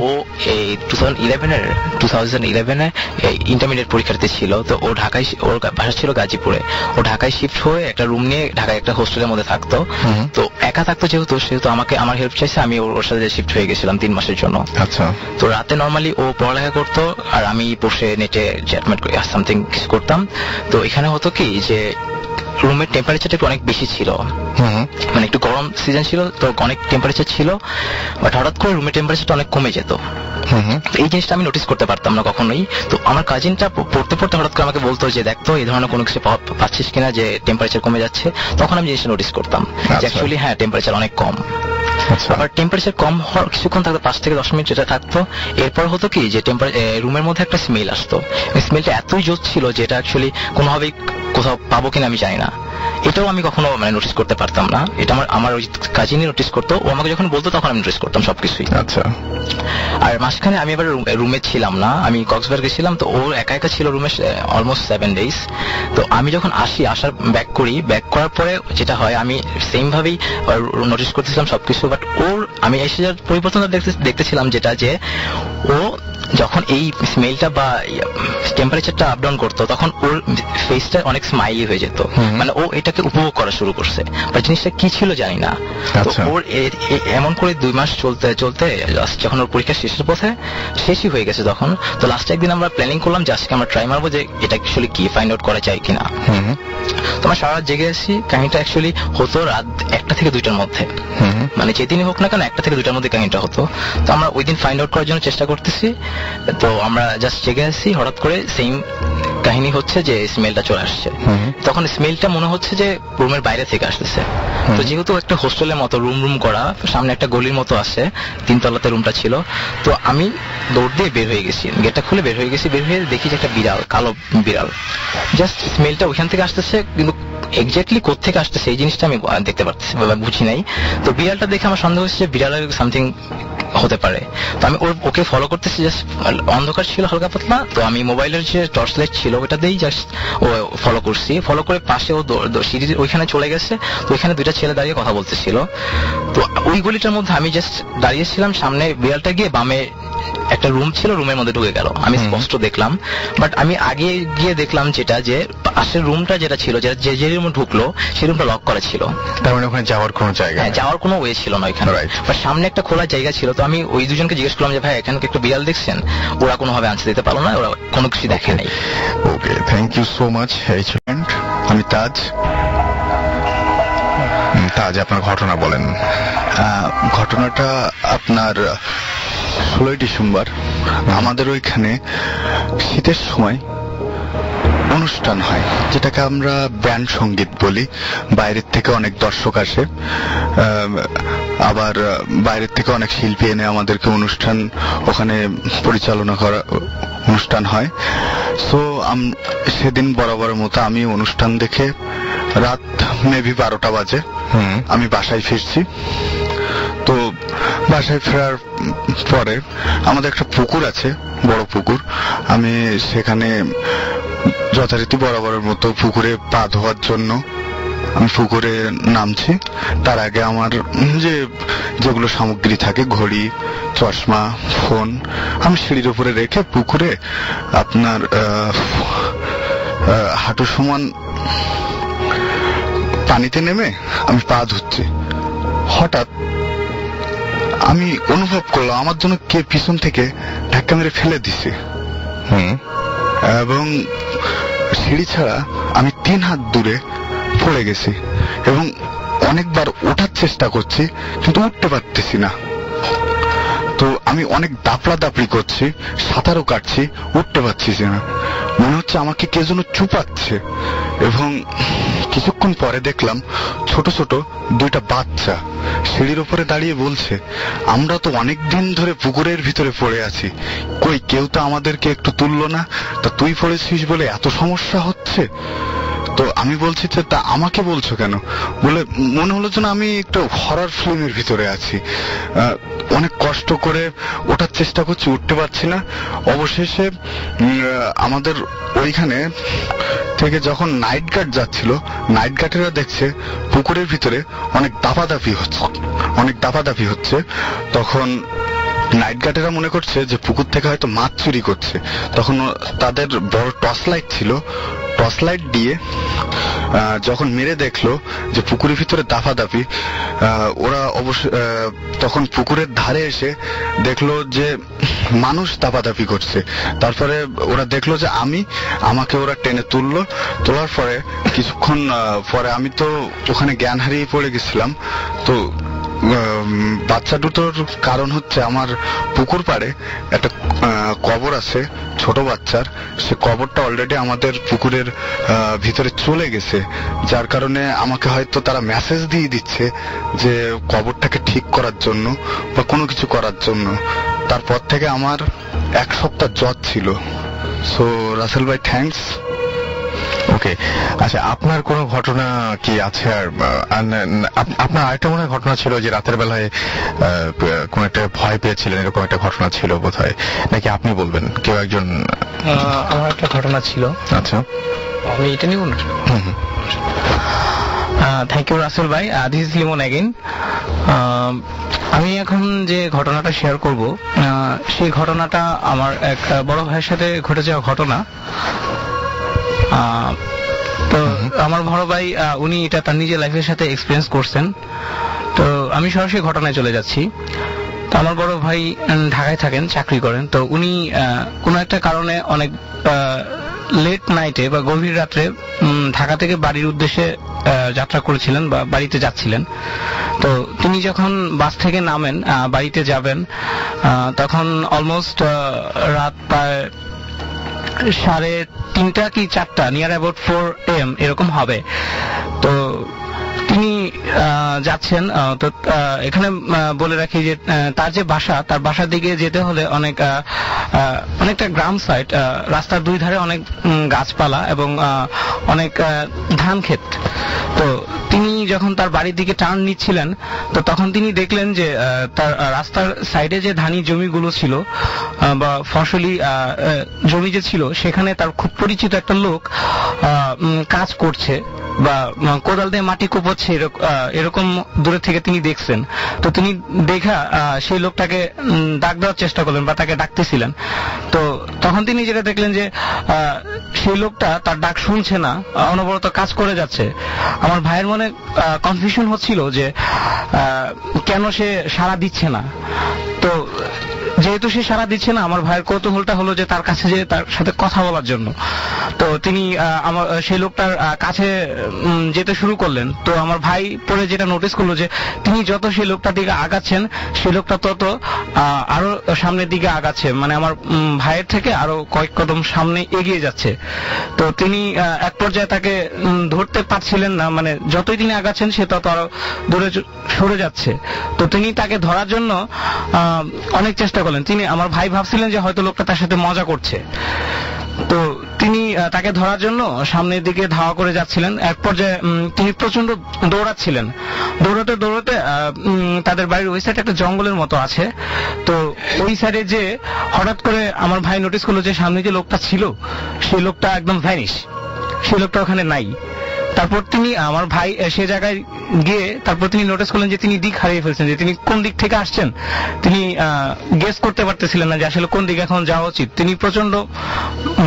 ও এই 2011-এ ইন্টারমিডিয়েট পরীক্ষার্থী ছিল। তো ও ঢাকায়, ওর বাসা ছিল গাজীপুরে, ও ঢাকায় শিফট হয়ে একটা রুম নিয়ে ঢাকায় একটা হোস্টেলের মধ্যে থাকতো। তো একা থাকতো যেহেতু আমার হেল্প চাইছে, আমি ওর সাথে শিফট হয়ে গেছিলাম 3 মাসের জন্য। আচ্ছা। তো রাতে নর্মালি ও পড়ালেখা করতো আর আমি বসে নেটে চ্যাটমেট করে সামথিং কিছু করতাম। তো এখানে হতো কি যে রুমের টেম্পারেচারটা একটু অনেক বেশি ছিল, মানে একটু গরম সিজন ছিল তো অনেক টেম্পারেচার ছিল, বাট হঠাৎ করে রুমের টেম্পারেচারটা অনেক কমে যেত। এই জিনিসটা আমি নোটিস করতে পারতাম না কখনোই। তো আমার কাজিনটা পড়তে হঠাৎ করে আমাকে বলতো যে দেখতো এই ধরনের কোনো কিছু পাচ্ছিস কিনা যে টেম্পারেচার কমে যাচ্ছে। তখন আমি জিনিসটা নোটিস করতাম যে অ্যাকচুয়ালি হ্যাঁ টেম্পারেচার অনেক কম। আবার টেম্পারেচার কম হওয়ার কিছুক্ষণ থাকতো, 5 থেকে 10 মিনিট যেটা থাকতো। এরপর হতো কি যে রুমের মধ্যে একটা স্মেল আসতো, স্মেলটা এতই জোর ছিল যে এটা অ্যাকচুয়ালি কোনোভাবেই কোথাও পাবো কিনা আমি জানি না। এটাও আমি কখনো মানে নোটিস করতে পারতাম না, এটা আমার ওই কাজিনই নোটিস করতো, ও আমাকে যখন বলতো তখন আমি নোটিস করতাম সবকিছুই। আচ্ছা। আর মাঝখানে আমি এবার রুমে ছিলাম না, আমি কক্সবাজারে ছিলাম, তো ও একা একা ছিল রুমে অলমোস্ট 7 days। তো আমি যখন আসার ব্যাক করার পরে যেটা হয় আমি সেম ভাবেই নোটিস করতেছিলাম সবকিছু, বাট ওর আমি এসে যার পরিবর্তনটা দেখতেছিলাম যেটা যে ও যখন এই স্মেলটা বা টেম্পারেচারটা আপ ডাউন করতো তখন ওর ফেসটা অনেক স্মাইলি হয়ে যেত, মানে ও এটাকে উপভোগ করা শুরু করছে, বাট জিনিসটা কি ছিল জানি না। তো ওর এমন করে 2 মাস চলতে চলতে যখন ওর পরীক্ষা শেষই হয়ে গেছে তখন, তো লাস্টে একদিন আমরা প্ল্যানিং করলাম যে আজকে আমরা ট্রাই মারবো যে এটা অ্যাকচুয়ালি কি ফাইন্ড আউট করা যায় কিনা। তো আমরা সারা রাত জেগে আছি, কাহিনীটা অ্যাকচুয়ালি হতো রাত 1টা থেকে 2টার মধ্যে, মানে যেদিনই হোক না কেন 1টা থেকে 2টার মধ্যে কাহিনীটা হতো। তো আমরা ওই দিন ফাইন্ড আউট করার জন্য চেষ্টা করতেছি, তো আমরা জাস্ট জেগে আছি, হঠাৎ করে সেম কাহিনী হচ্ছে যে স্মেলটা চলে আসছে। তখন স্মেলটা মনে হচ্ছে যে রুমের বাইরে থেকে আসতেছে। তো যেহেতু একটা হোস্টেলের মতো রুম করা, সামনে একটা গলির মতো আছে, 3 তলাতে রুমটা ছিল, তো আমি দৌড় দিয়ে বের হয়ে গেছি, গেটটা খুলে বের হয়ে গেছি। বের হয়ে দেখি যে একটা বিড়াল, কালো বিড়াল, জাস্ট স্মেলটা ওইখান থেকে আসতেছে, কিন্তু এক্স্যাক্টলি কোত্থেকে আসতেছে এই জিনিসটা আমি দেখতে পাচ্ছি, বুঝি নাই। তো বিড়ালটা দেখে আমার সন্দেহ হচ্ছে যে বিড়ালের সামথিং হতে পারে। তো আমি ওকে ফলো করতেছি, জাস্ট অন্ধকার ছিল হালকা পাতলা, তো আমি মোবাইলের যে টর্চ লাইট ছিল ওটা দিয়েই জাস্ট ফলো করছি। ফলো করে পাশে ও সিঁড়ির ওইখানে চলে গেছে, তো ওইখানে 2টা ছেলে দাঁড়িয়ে কথা বলতেছিল। তো ওই গলিটার মধ্যে আমি জাস্ট দাঁড়িয়েছিলাম, সামনে বিড়ালটা গিয়ে বামে একটা রুম ছিল, রুমের মধ্যে ঢুকে গেল, আমি স্পষ্ট দেখলাম। বাট আমি আগে গিয়ে দেখলাম যেটা যে পাশের রুমটা যেটা ছিল, যে রুমে ঢুকলো সেই রুমটা লক করা ছিল, তার মানে ওখানে যাওয়ার কোনো জায়গা, যাওয়ার কোনো ওয়ে ছিল না ওইখানে। বাট সামনে একটা খোলা জায়গা ছিল। তো আমি ওই দুজনকে জিজ্ঞেস করলাম যে ভাই এখানে একটা বিড়াল দেখছেন? ওরা কোনোভাবে আনসার দিতে পারলো না, ওরা কোনো কিছু দেখে নাই। ওকে, থ্যাংক ইউ সো মাচ। আমি তাজ। আপনার ঘটনা বলেন। ঘটনাটা আপনার 16ই ডিসেম্বর আমাদের ওইখানে শীতের সময় অনুষ্ঠান হয়, যেটাকে আমরা ব্যান্ড সঙ্গীত বলি। বাইরের থেকে অনেক দর্শক আসে, আবার বাইরের থেকে অনেক শিল্পী এনে আমাদেরকে অনুষ্ঠান ওখানে পরিচালনা করা অনুষ্ঠান হয়। সো সেদিন বরাবরের মতো আমি অনুষ্ঠান দেখে রাত মেবি 12টা বাজে আমি বাসায় ফিরছি। তো বাসায় ফেরার পরে আমাদের একটা পুকুর আছে, বড় পুকুর। আমি সেখানে যথারীতি বরাবরের মতো পুকুরে পা ধোয়ার জন্য আমি পুকুরে নামছি। তার আগে আমার যেগুলো সামগ্রী থাকে, ঘড়ি, চশমা, ফোন, আমি সিঁড়ির উপরে রেখে পুকুরে আপনার হাঁটু সমান পানিতে নেমে আমি পা ধুচ্ছি। হঠাৎ আমি অনুভব করলাম আমার জন্য কে পিছন থেকে ধাক্কা মেরে ফেলে দিছে, এবং সিঁড়ি ছাড়া আমি 3 হাত দূরে পড়ে গেছি এবং অনেকবার ওঠার চেষ্টা করছি কিন্তু উঠতে পারতেছি না। তো আমি অনেক দাপড়ি করছি, সাঁতারও কাটছি, উঠতে পারছি না। মনে হচ্ছে আমাকে কে যেন চুপাচ্ছে। এবং কিছুক্ষণ পরে দেখলাম ছোট ছোট 2টা বাচ্চা সিঁড়ির উপরে দাঁড়িয়ে বলছে, আমরা তো অনেক দিন ধরে পুকুরের ভিতরে পড়ে আছি, কই কেউ তো আমাদেরকে একটু তুললো না, তা তুই পড়েছিস বলে এত সমস্যা হচ্ছে। তো আমি বলছি যে তা আমাকে বলছো কেন? বলে মনে হলো যেন আমি একটা হরর ফিল্মের ভিতরে আছি। অনেক কষ্ট করে ওঠার চেষ্টা করছি, উঠতে পারছি না। অবশেষে আমাদের ওইখানে থেকে যখন নাইট গার্ড যাচ্ছিল, নাইট গার্ডেরা দেখছে পুকুরের ভিতরে অনেক দাপাদাপি হচ্ছে। তখন নাইট গার্ডেরা মনে করছে যে পুকুর থেকে হয়তো মাছ চুরি করছে। তখন তাদের বড় টর্চ লাইট ছিল, টর্চ লাইট দিয়ে যখন মেরে দেখলো যে পুকুরের ভিতরে দাপাদাপি, ওরা অবশ্য তখন পুকুরের ধারে এসে দেখলো যে মানুষ দাপাদাপি করছে। তারপরে ওরা দেখলো যে আমাকে ওরা টেনে তুললো। তোলার পরে কিছুক্ষণ পরে আমি তো ওখানে জ্ঞান হারিয়ে পড়ে গেছিলাম। তো বাচ্চা দুটোর কারণ হচ্ছে আমার পুকুর পাড়ে একটা কবর আছে ছোট বাচ্চার, সে কবরটা অলরেডি আমাদের পুকুরের ভিতরে চলে গেছে, যার কারণে আমাকে হয়তো তারা মেসেজ দিয়ে দিচ্ছে যে কবরটাকে ঠিক করার জন্য বা কোনো কিছু করার জন্য। তারপর থেকে আমার 1 সপ্তাহ জ্বর ছিল। সো রাসেল ভাই থ্যাঙ্কস। ওকে, আচ্ছা আপনার কোনো ঘটনা কি আছে? আর আপনার আরেকটা মনে হয় ঘটনা ছিল যে রাতের বেলায় কোন একটা ভয় পেয়েছিলেন, এরকম একটা ঘটনা ছিল বোধহয়, নাকি আপনি বলবেন? কেউ একজন। আমার একটা ঘটনা ছিল। আচ্ছা, আমি এটা নিব না। থ্যাংক ইউ রাসেল ভাই। This is Limon again. আমি এখন যে ঘটনাটা শেয়ার করব, সেই ঘটনাটা আমার এক বড় ভাইয়ের সাথে ঘটে যাওয়া ঘটনা। তো আমার বড় ভাই উনি এটা তার নিজের লাইফের সাথে এক্সপিরিয়েন্স করছেন। তো আমি সরাসরি ঘটনায় চলে যাচ্ছি। তো আমার বড় ভাই ঢাকায় থাকেন, চাকরি করেন। তো উনি কোনো একটা কারণে অনেক লেট নাইটে বা গভীর রাত্রে ঢাকা থেকে বাড়ির উদ্দেশ্যে যাত্রা করেছিলেন বা বাড়িতে যাচ্ছিলেন। তো তিনি যখন বাস থেকে নামেন বাড়িতে যাবেন, তখন অলমোস্ট রাত প্রায় 3:30 কি 4টা, নিয়ার অ্যাবাউট 4 AM এরকম হবে। তো তিনি যাচ্ছেন। তো এখানে বলে রাখি যে তার যে বাসা, তার বাসার দিকে যেতে হলে অনেকটা গ্রাম সাইড, রাস্তার দুই ধারে অনেক গাছপালা এবং অনেক ধান ক্ষেত। তো তিনি যখন তার বাড়ির দিকে টার্ন নিচ্ছিলেন, তো তখন তিনি দেখলেন যে তার রাস্তার সাইডে যে ধানি জমিগুলো ছিল বা ফসলি জমি যে ছিল, সেখানে তার খুব পরিচিত একটা লোক কাজ করছে বা কোদাল দিয়ে মাটি কোপাচ্ছে, এরকম দূরে থেকে তিনি দেখছেন। তো তিনি দেখা সেই লোকটাকে ডাক দেওয়ার চেষ্টা করলেন বা তাকে ডাকতেছিলেন। তো তখন তিনি যেটা দেখলেন যে সেই লোকটা তার ডাক শুনছে না, অনবরত কাজ করে যাচ্ছে। আমার ভাইয়ের মনে কনফিউশন হচ্ছিল যে কেন সে সাড়া দিচ্ছে না। তো যেহেতু সে সাড়া দিচ্ছে না, আমার ভাইয়ের কৌতূহলটা হলো যে তার কাছে যে তার সাথে কথা বলার জন্য। তো তিনি সেই লোকটার কাছে যেতে শুরু করলেন। তো আমার ভাই পরে যেটা নোটিস করলো যে তিনি যত সেই লোকটার দিকে আগাচ্ছেন, সেই লোকটা তত আরো সামনের দিকে আগাচ্ছে, মানে আমার ভাইয়ের থেকে আরো কয়েক কদম সামনে এগিয়ে যাচ্ছে। তো তিনি এক পর্যায়ে তাকে ধরতে পারছিলেন না, মানে যতই তিনি আগাচ্ছেন সে তত আরো দূরে সরে যাচ্ছে। তো তিনি তাকে ধরার জন্য অনেক চেষ্টা করলেন। আমার ভাই ভাবছিলেন যে হয়তো লোকটা তার সাথে মজা করছে। তো তিনি তাকে ধরার জন্য সামনের দিকে ধাওয়া করে যাচ্ছিলেন। এক পর্যায়ে তিনি প্রচন্ড দৌড়াচ্ছিলেন। দৌড়াতে দৌড়াতে তাদের বাড়ির ওই সাইডে একটা জঙ্গলের মতো আছে। তো ওই সাইডে যে হঠাৎ করে আমার ভাই নোটিস করলো যে সামনে যে লোকটা ছিল, সেই লোকটা একদম ভ্যানিশ, সেই লোকটা ওখানে নাই। তারপর তিনি আমার ভাই সে জায়গায় গিয়ে তারপর তিনি নোটিস করলেন যে তিনি দিক হারিয়ে ফেলছেন, যে তিনি কোন দিক থেকে আসছেন তিনি গেস করতে পারতেছিলেন না যে আসলে কোন দিকে এখন যাওয়া উচিত। তিনি প্রচন্ড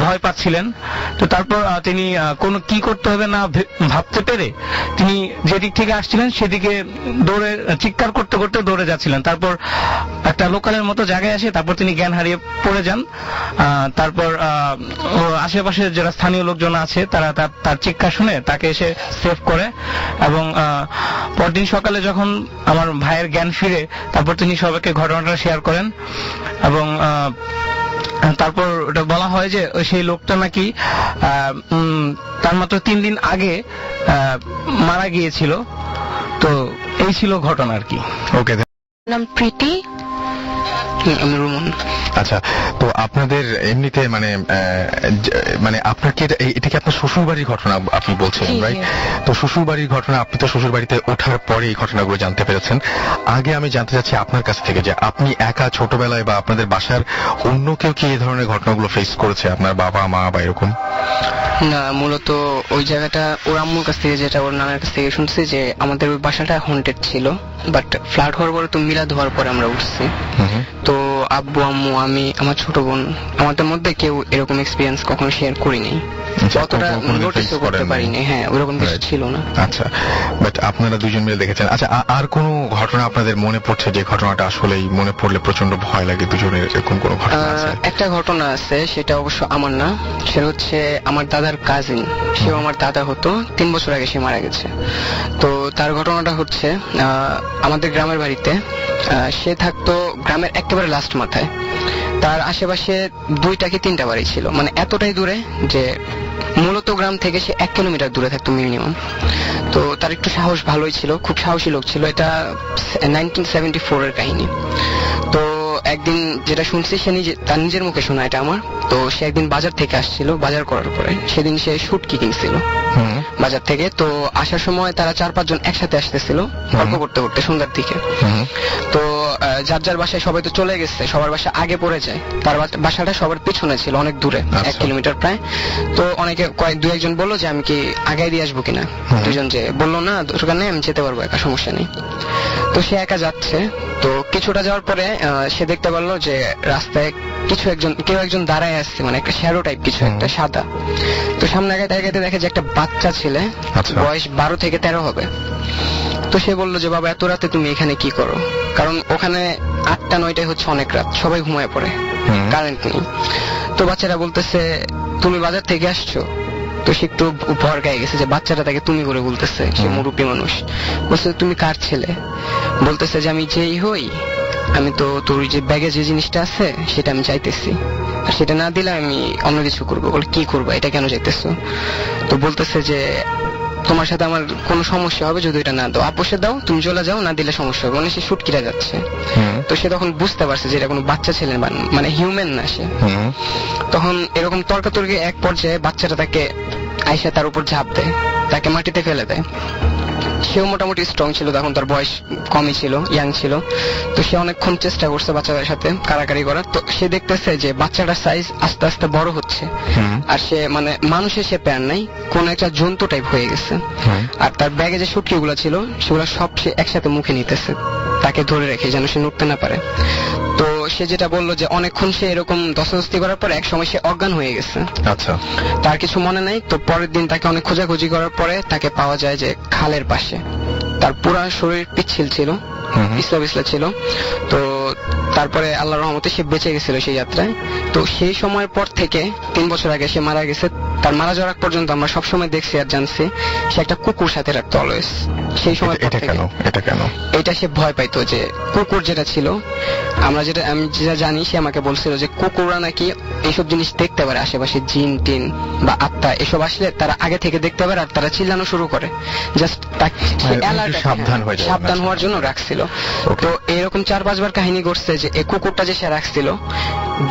ভয় পাচ্ছিলেন। তো তারপর তিনি কোনো কি করতে হবে না ভাবতে পেরে তিনি যে দিক থেকে আসছিলেন সেদিকে দৌড়ে চিৎকার করতে করতে দৌড়ে যাচ্ছিলেন। তারপর একটা লোকালের মতো জায়গায় আসে, তারপর তিনি জ্ঞান হারিয়ে পড়ে যান। তারপর আশেপাশে যারা স্থানীয় লোকজন আছে তারা তার চিৎকার শুনে তাকে এসে সেভ করে এবং পরদিন সকালে যখন আমার ভাইয়ের জ্ঞান ফিরে, তারপর তিনি সবাইকে ঘটনাটা শেয়ার করেন এবং তারপর ওটা বলা হয় যে সেই লোকটা নাকি তার মাত্র 3 দিন আগে মারা গিয়েছিল। তো এই ছিল ঘটনা আর কি। ওকে, নাম প্রীতি। আমি রুমন। আচ্ছা, তো আপনাদের এমনিতে মানে আপনার কি এটা কি আপনার শ্বশুর বাড়ির ঘটনা আপনি বলছিলেন, রাইট? তো শ্বশুর বাড়ির ঘটনা, আপনি তো শ্বশুর বাড়িতে ওঠার পরে এই ঘটনাগুলো জানতে পেরেছেন। আগে আমি জানতে চাচ্ছি আপনার কাছ থেকে যে আপনি একা ছোটবেলায় বা আপনাদের বাসার অন্য কেউ কি এই ধরনের ঘটনাগুলো ফেস করেছে, আপনার বাবা মা বা এরকম? না, মূলত ওই জায়গাটা ওর আম্মুর কাছ থেকে, যেটা ওর নানার কাছ থেকে শুনছি যে আমাদের ওই বাসাটা হন্টেড ছিল, বাট ফ্লাড হওয়ার পরে তো মিলাদ হওয়ার পরে আমরা উঠছি। তো আব্বু আম্মু আমি আমার ছোট বোন আমাদের মধ্যে কেউ এরকম এক্সপিরিয়েন্স কখনো শেয়ার করিনি। অতটা নোটিসও করতে পারিনি। হ্যাঁ, ওরকম কিছু ছিল না। আচ্ছা, বাট আপনারা দুজন মিলে দেখেছেন। আচ্ছা, আর কোনো ঘটনা আপনাদের মনে পড়ছে যে ঘটনাটা আসলেই মনে পড়লে প্রচন্ড ভয় লাগে দুজনের, এরকম কোনো ঘটনা আছে? একটা ঘটনা আছে, সেটা অবশ্য আমার না, সেটা হচ্ছে আমার দাদার কাজিন। সেও আমার দাদা হতো, 3 বছর আগে সে মারা গেছে। তো তার ঘটনাটা হচ্ছে আমাদের গ্রামের বাড়িতে সে থাকতো গ্রামের একেবারে লাস্ট মাথায়। তার আশেপাশে 2টা কি 3টা বাড়ি ছিল, মানে এতটাই দূরে যে মূলত গ্রাম থেকে সে 1 কিলোমিটার দূরে থাকতো মিনিমাম। তো তার একটু সাহস ভালোই ছিল, খুব সাহসী লোক ছিল। এটা 1974 এর কাহিনী। তো একদিন যেটা শুনছি, সে তার নিজের মুখে শোনা এটা আমার। তো সে একদিন বাজার থেকে আসছিল, বাজার করার পরে সেদিন সে শুটকি কিনছিল বাজার থেকে। তো আসার সময় তারা 4-5 জন একসাথে আসতেছিল গল্প করতে করতে সন্ধ্যার দিকে। তো যার যার বাসায় সবাই তো চলে গেছে, সবার বাসা আগে পড়ে যায়। তার বাসাটা সবার পিছনে ছিল, অনেক দূরে, 1 কিলোমিটার প্রায়। তো অনেকে 2-1 বললো যে আমি কি আগে দিয়ে আসবো কিনা। 2জন যে বললো না দরকার নেই, আমি যেতে পারবো একা, সমস্যা নেই। তো সে একা যাচ্ছে। তো কিছুটা যাওয়ার পরে সে দেখতে পারলো যে রাস্তায় কেউ একজন দাঁড়ায় আসছে, মানে একটা শ্যাডো টাইপ কিছু একটা সাদা। তো সামনে আগাইতে দেখে যে একটা বাচ্চা ছেলে, বয়স 12 থেকে 13 হবে। তো সে বললো যে বাবা, এত রাতে তুমি এখানে কি করো? কারণ ওখানে 8টা-9টায় হচ্ছে অনেক রাত, সবাই ঘুমায় পড়ে, কারেন্ট নেই। তো বাচ্চারা বলতেছে তুমি বাজার থেকে আসছো? তো সে একটু ভরকায় গেছে যে বাচ্চাটা তাকে তুমি করে বলতেছে, সে মুরব্বী মানুষ। বলছে তুমি কার ছেলে? বলতেছে যে আমি যেই হই, আমি তো তোর যে ব্যাগে যে জিনিসটা আছে সেটা আমি চাইতেছি, আর সেটা না দিলে আমি অন্য কিছু করবো। বলে কি করবো, এটা কেন চাইতেছো? তো বলতেছে যে তোমার সাথে আমার কোনো সমস্যা হবে যদি এটা না দাও, আপোষে দাও, তুমি চলে যাও, না দিলে সমস্যা হবে। মানে সে শুটকিরা যাচ্ছে। তো সে তখন বুঝতে পারছে যে এটা কোনো বাচ্চা ছেলে, মানে হিউম্যান না সে। তখন এরকম তর্কাতর্কি এক পর্যায়ে বাচ্চাটা তাকে আইসা তার উপর ঝাঁপ দেয়, তাকে মাটিতে ফেলে দেয়। সেও মোটামুটি স্ট্রং ছিল, তখন তার বয়স কমই ছিল, ইয়াং ছিল। তো সে অনেকক্ষণ চেষ্টা করছে বাচ্চাদের সাথে কারাকারি করার। তো সে দেখতেছে যে বাচ্চাটার সাইজ আস্তে আস্তে বড় হচ্ছে, আর সে মানে মানুষের সে প্যান নাই, কোন একটা জন্তু টাইপ হয়ে গেছে। আর তার ব্যাগে যে শুটকি গুলা ছিল সেগুলো সব সে একসাথে মুখে নিতেছে, তাকে ধরে রেখে, যেন সে নড়তে না পারে। তো সে যেটা বললো যে অনেকক্ষণ সে এরকম দস্তাদস্তি করার পর এক সময় সে অজ্ঞান হয়ে গেছে। আচ্ছা, তার কিছু মনে নাই। তো পরের দিন তাকে অনেক খোঁজাখুঁজি করার পরে তাকে পাওয়া যায় যে খালের পাশে। তার পুরা শরীর পিচ্ছিল ছিল, পিছলা ছিল। তো তারপরে আল্লাহর রহমতে সে বেঁচে গেছিল সেই যাত্রায়। তো সেই সময়ের পর থেকে 3 বছর আগে সে মারা গেছে। তার মারা যাওয়ার পর্যন্ত আমরা সবসময় দেখছি আর জানছি সে একটা কুকুর সাথে রাখতো অলওয়েজ। সেই সময় এটা সে ভয় পাইতো যে কুকুর যেটা ছিল, আমি যেটা জানি, সে আমাকে বলছিল যে কুকুররা নাকি এইসব জিনিস দেখতে পারে, আশেপাশে জিন টিন বা আত্মা এসব আসলে তারা আগে থেকে দেখতে পারে, আর তারা চিল্লানো শুরু করে। জাস্ট সাবধান হওয়ার জন্য রাখছিল। তো এরকম 4-5 বার কাহিনী ঘটছে যে এই কুকুরটা যে সে রাখছিল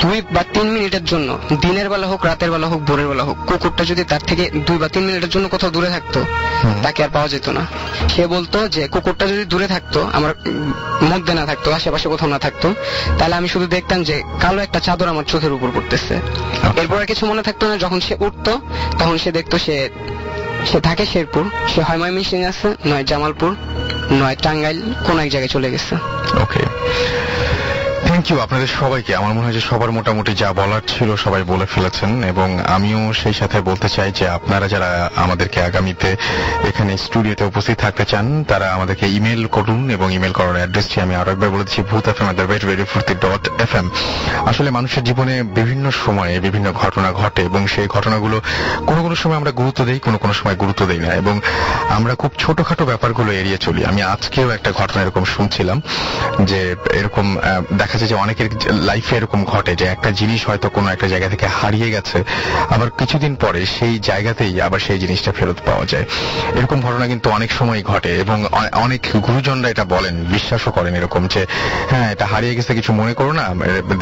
2 বা 3 মিনিটের জন্য, দিনের বেলা হোক, রাতের বেলা হোক, ভোরের বেলা হোক, কুকুরটা যদি তার থেকে 2 বা 3 মিনিটের জন্য কোথাও দূরে থাকতো, তাকে আর পাওয়া যেত না। সে বলতো যে কুকুরটা যদি দূরে থাকতো, আমার মধ্যে না থাকতো, আশেপাশে কোথাও না থাকতো, তাহলে আমি শুধু দেখতাম যে কালো একটা চাদর আমার চোখের উপর পড়তেছে। এরপর আর কিছু মনে থাকতো না। যখন সে উঠতো তখন সে দেখতো সে থাকে শেরপুর, সে হয় ময়মনসিং আছে, নয় জামালপুর, নয় টাঙ্গাইল, কোন এক জায়গায় চলে গেছে। ওকে, থ্যাংক ইউ আপনাদের সবাইকে। আমার মনে হয় যে সবার মোটামুটি যা বলার ছিল সবাই বলে ফেলেছেন, এবং আমিও সেই সাথে বলতে চাই যে আপনারা যারা আমাদেরকে আগামীতে এখানে স্টুডিওতে উপস্থিত থাকতে চান তারা আমাদেরকে ইমেল করুন, এবং ইমেল করার অ্যাড্রেসটি আমি আরো একবার বলে দিচ্ছি, bhootfm@radiofurti.fm। আসলে মানুষের জীবনে বিভিন্ন সময়ে বিভিন্ন ঘটনা ঘটে, এবং সেই ঘটনাগুলো কোনো সময় আমরা গুরুত্ব দেই, কোনো সময় গুরুত্ব দেই না, এবং আমরা খুব ছোটখাটো ব্যাপারগুলো এড়িয়ে চলি। আমি আজকেও একটা ঘটনা এরকম শুনছিলাম যে এরকম দেখা যায় যে অনেকের লাইফে এরকম ঘটে যে একটা জিনিস হয়তো কোনো একটা জায়গা থেকে হারিয়ে গেছে, আবার কিছুদিন পরে সেই জায়গাতেই আবার সেই জিনিসটা ফেরত পাওয়া যায়। এরকম ঘটনা কিন্তু অনেক সময় ঘটে, এবং অনেক গুরুজনরা এটা বলেন, বিশ্বাসও করেন এরকম যে হ্যাঁ এটা হারিয়ে গেছে, কিছু মনে করো না।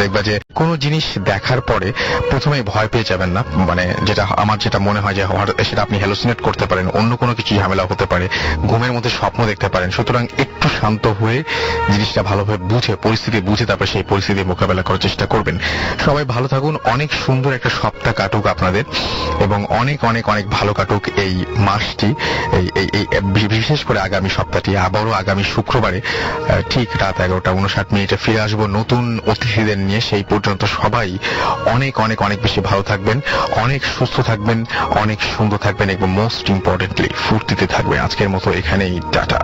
দেখবা যে কোনো জিনিস দেখার পরে প্রথমেই ভয় পেয়ে যাবেন না, মানে আমার যেটা মনে হয় যে সেটা আপনি হ্যালুসিনেট করতে পারেন, অন্য কোনো কিছু ঝামেলা হতে পারে, ঘুমের মধ্যে স্বপ্ন দেখতে পারেন। সুতরাং একটু শান্ত হয়ে জিনিসটা ভালোভাবে বুঝে পরিস্থিতি বুঝে তারপর সেই পরিস্থিতি মোকাবেলা করার চেষ্টা করবেন। সবাই ভালো থাকুন, অনেক সুন্দর একটা সপ্তাহ কাটুক আপনাদের এবং অনেক অনেক অনেক ভালো কাটুক এই মাসটি, এই বিশেষ করে আগামী সপ্তাহটি। আবারও আগামী শুক্রবারে ঠিক রাত 11:59 ফিরে আসবো নতুন অতিথিদের নিয়ে। সেই পর্যন্ত সবাই অনেক অনেক অনেক বেশি ভালো থাকবেন, অনেক সুস্থ থাকবেন, অনেক সুন্দর থাকবেন এবং মোস্ট ইম্পর্টেন্টলি ফুর্তিতে থাকবেন। আজকের মতো এখানেই টাটা।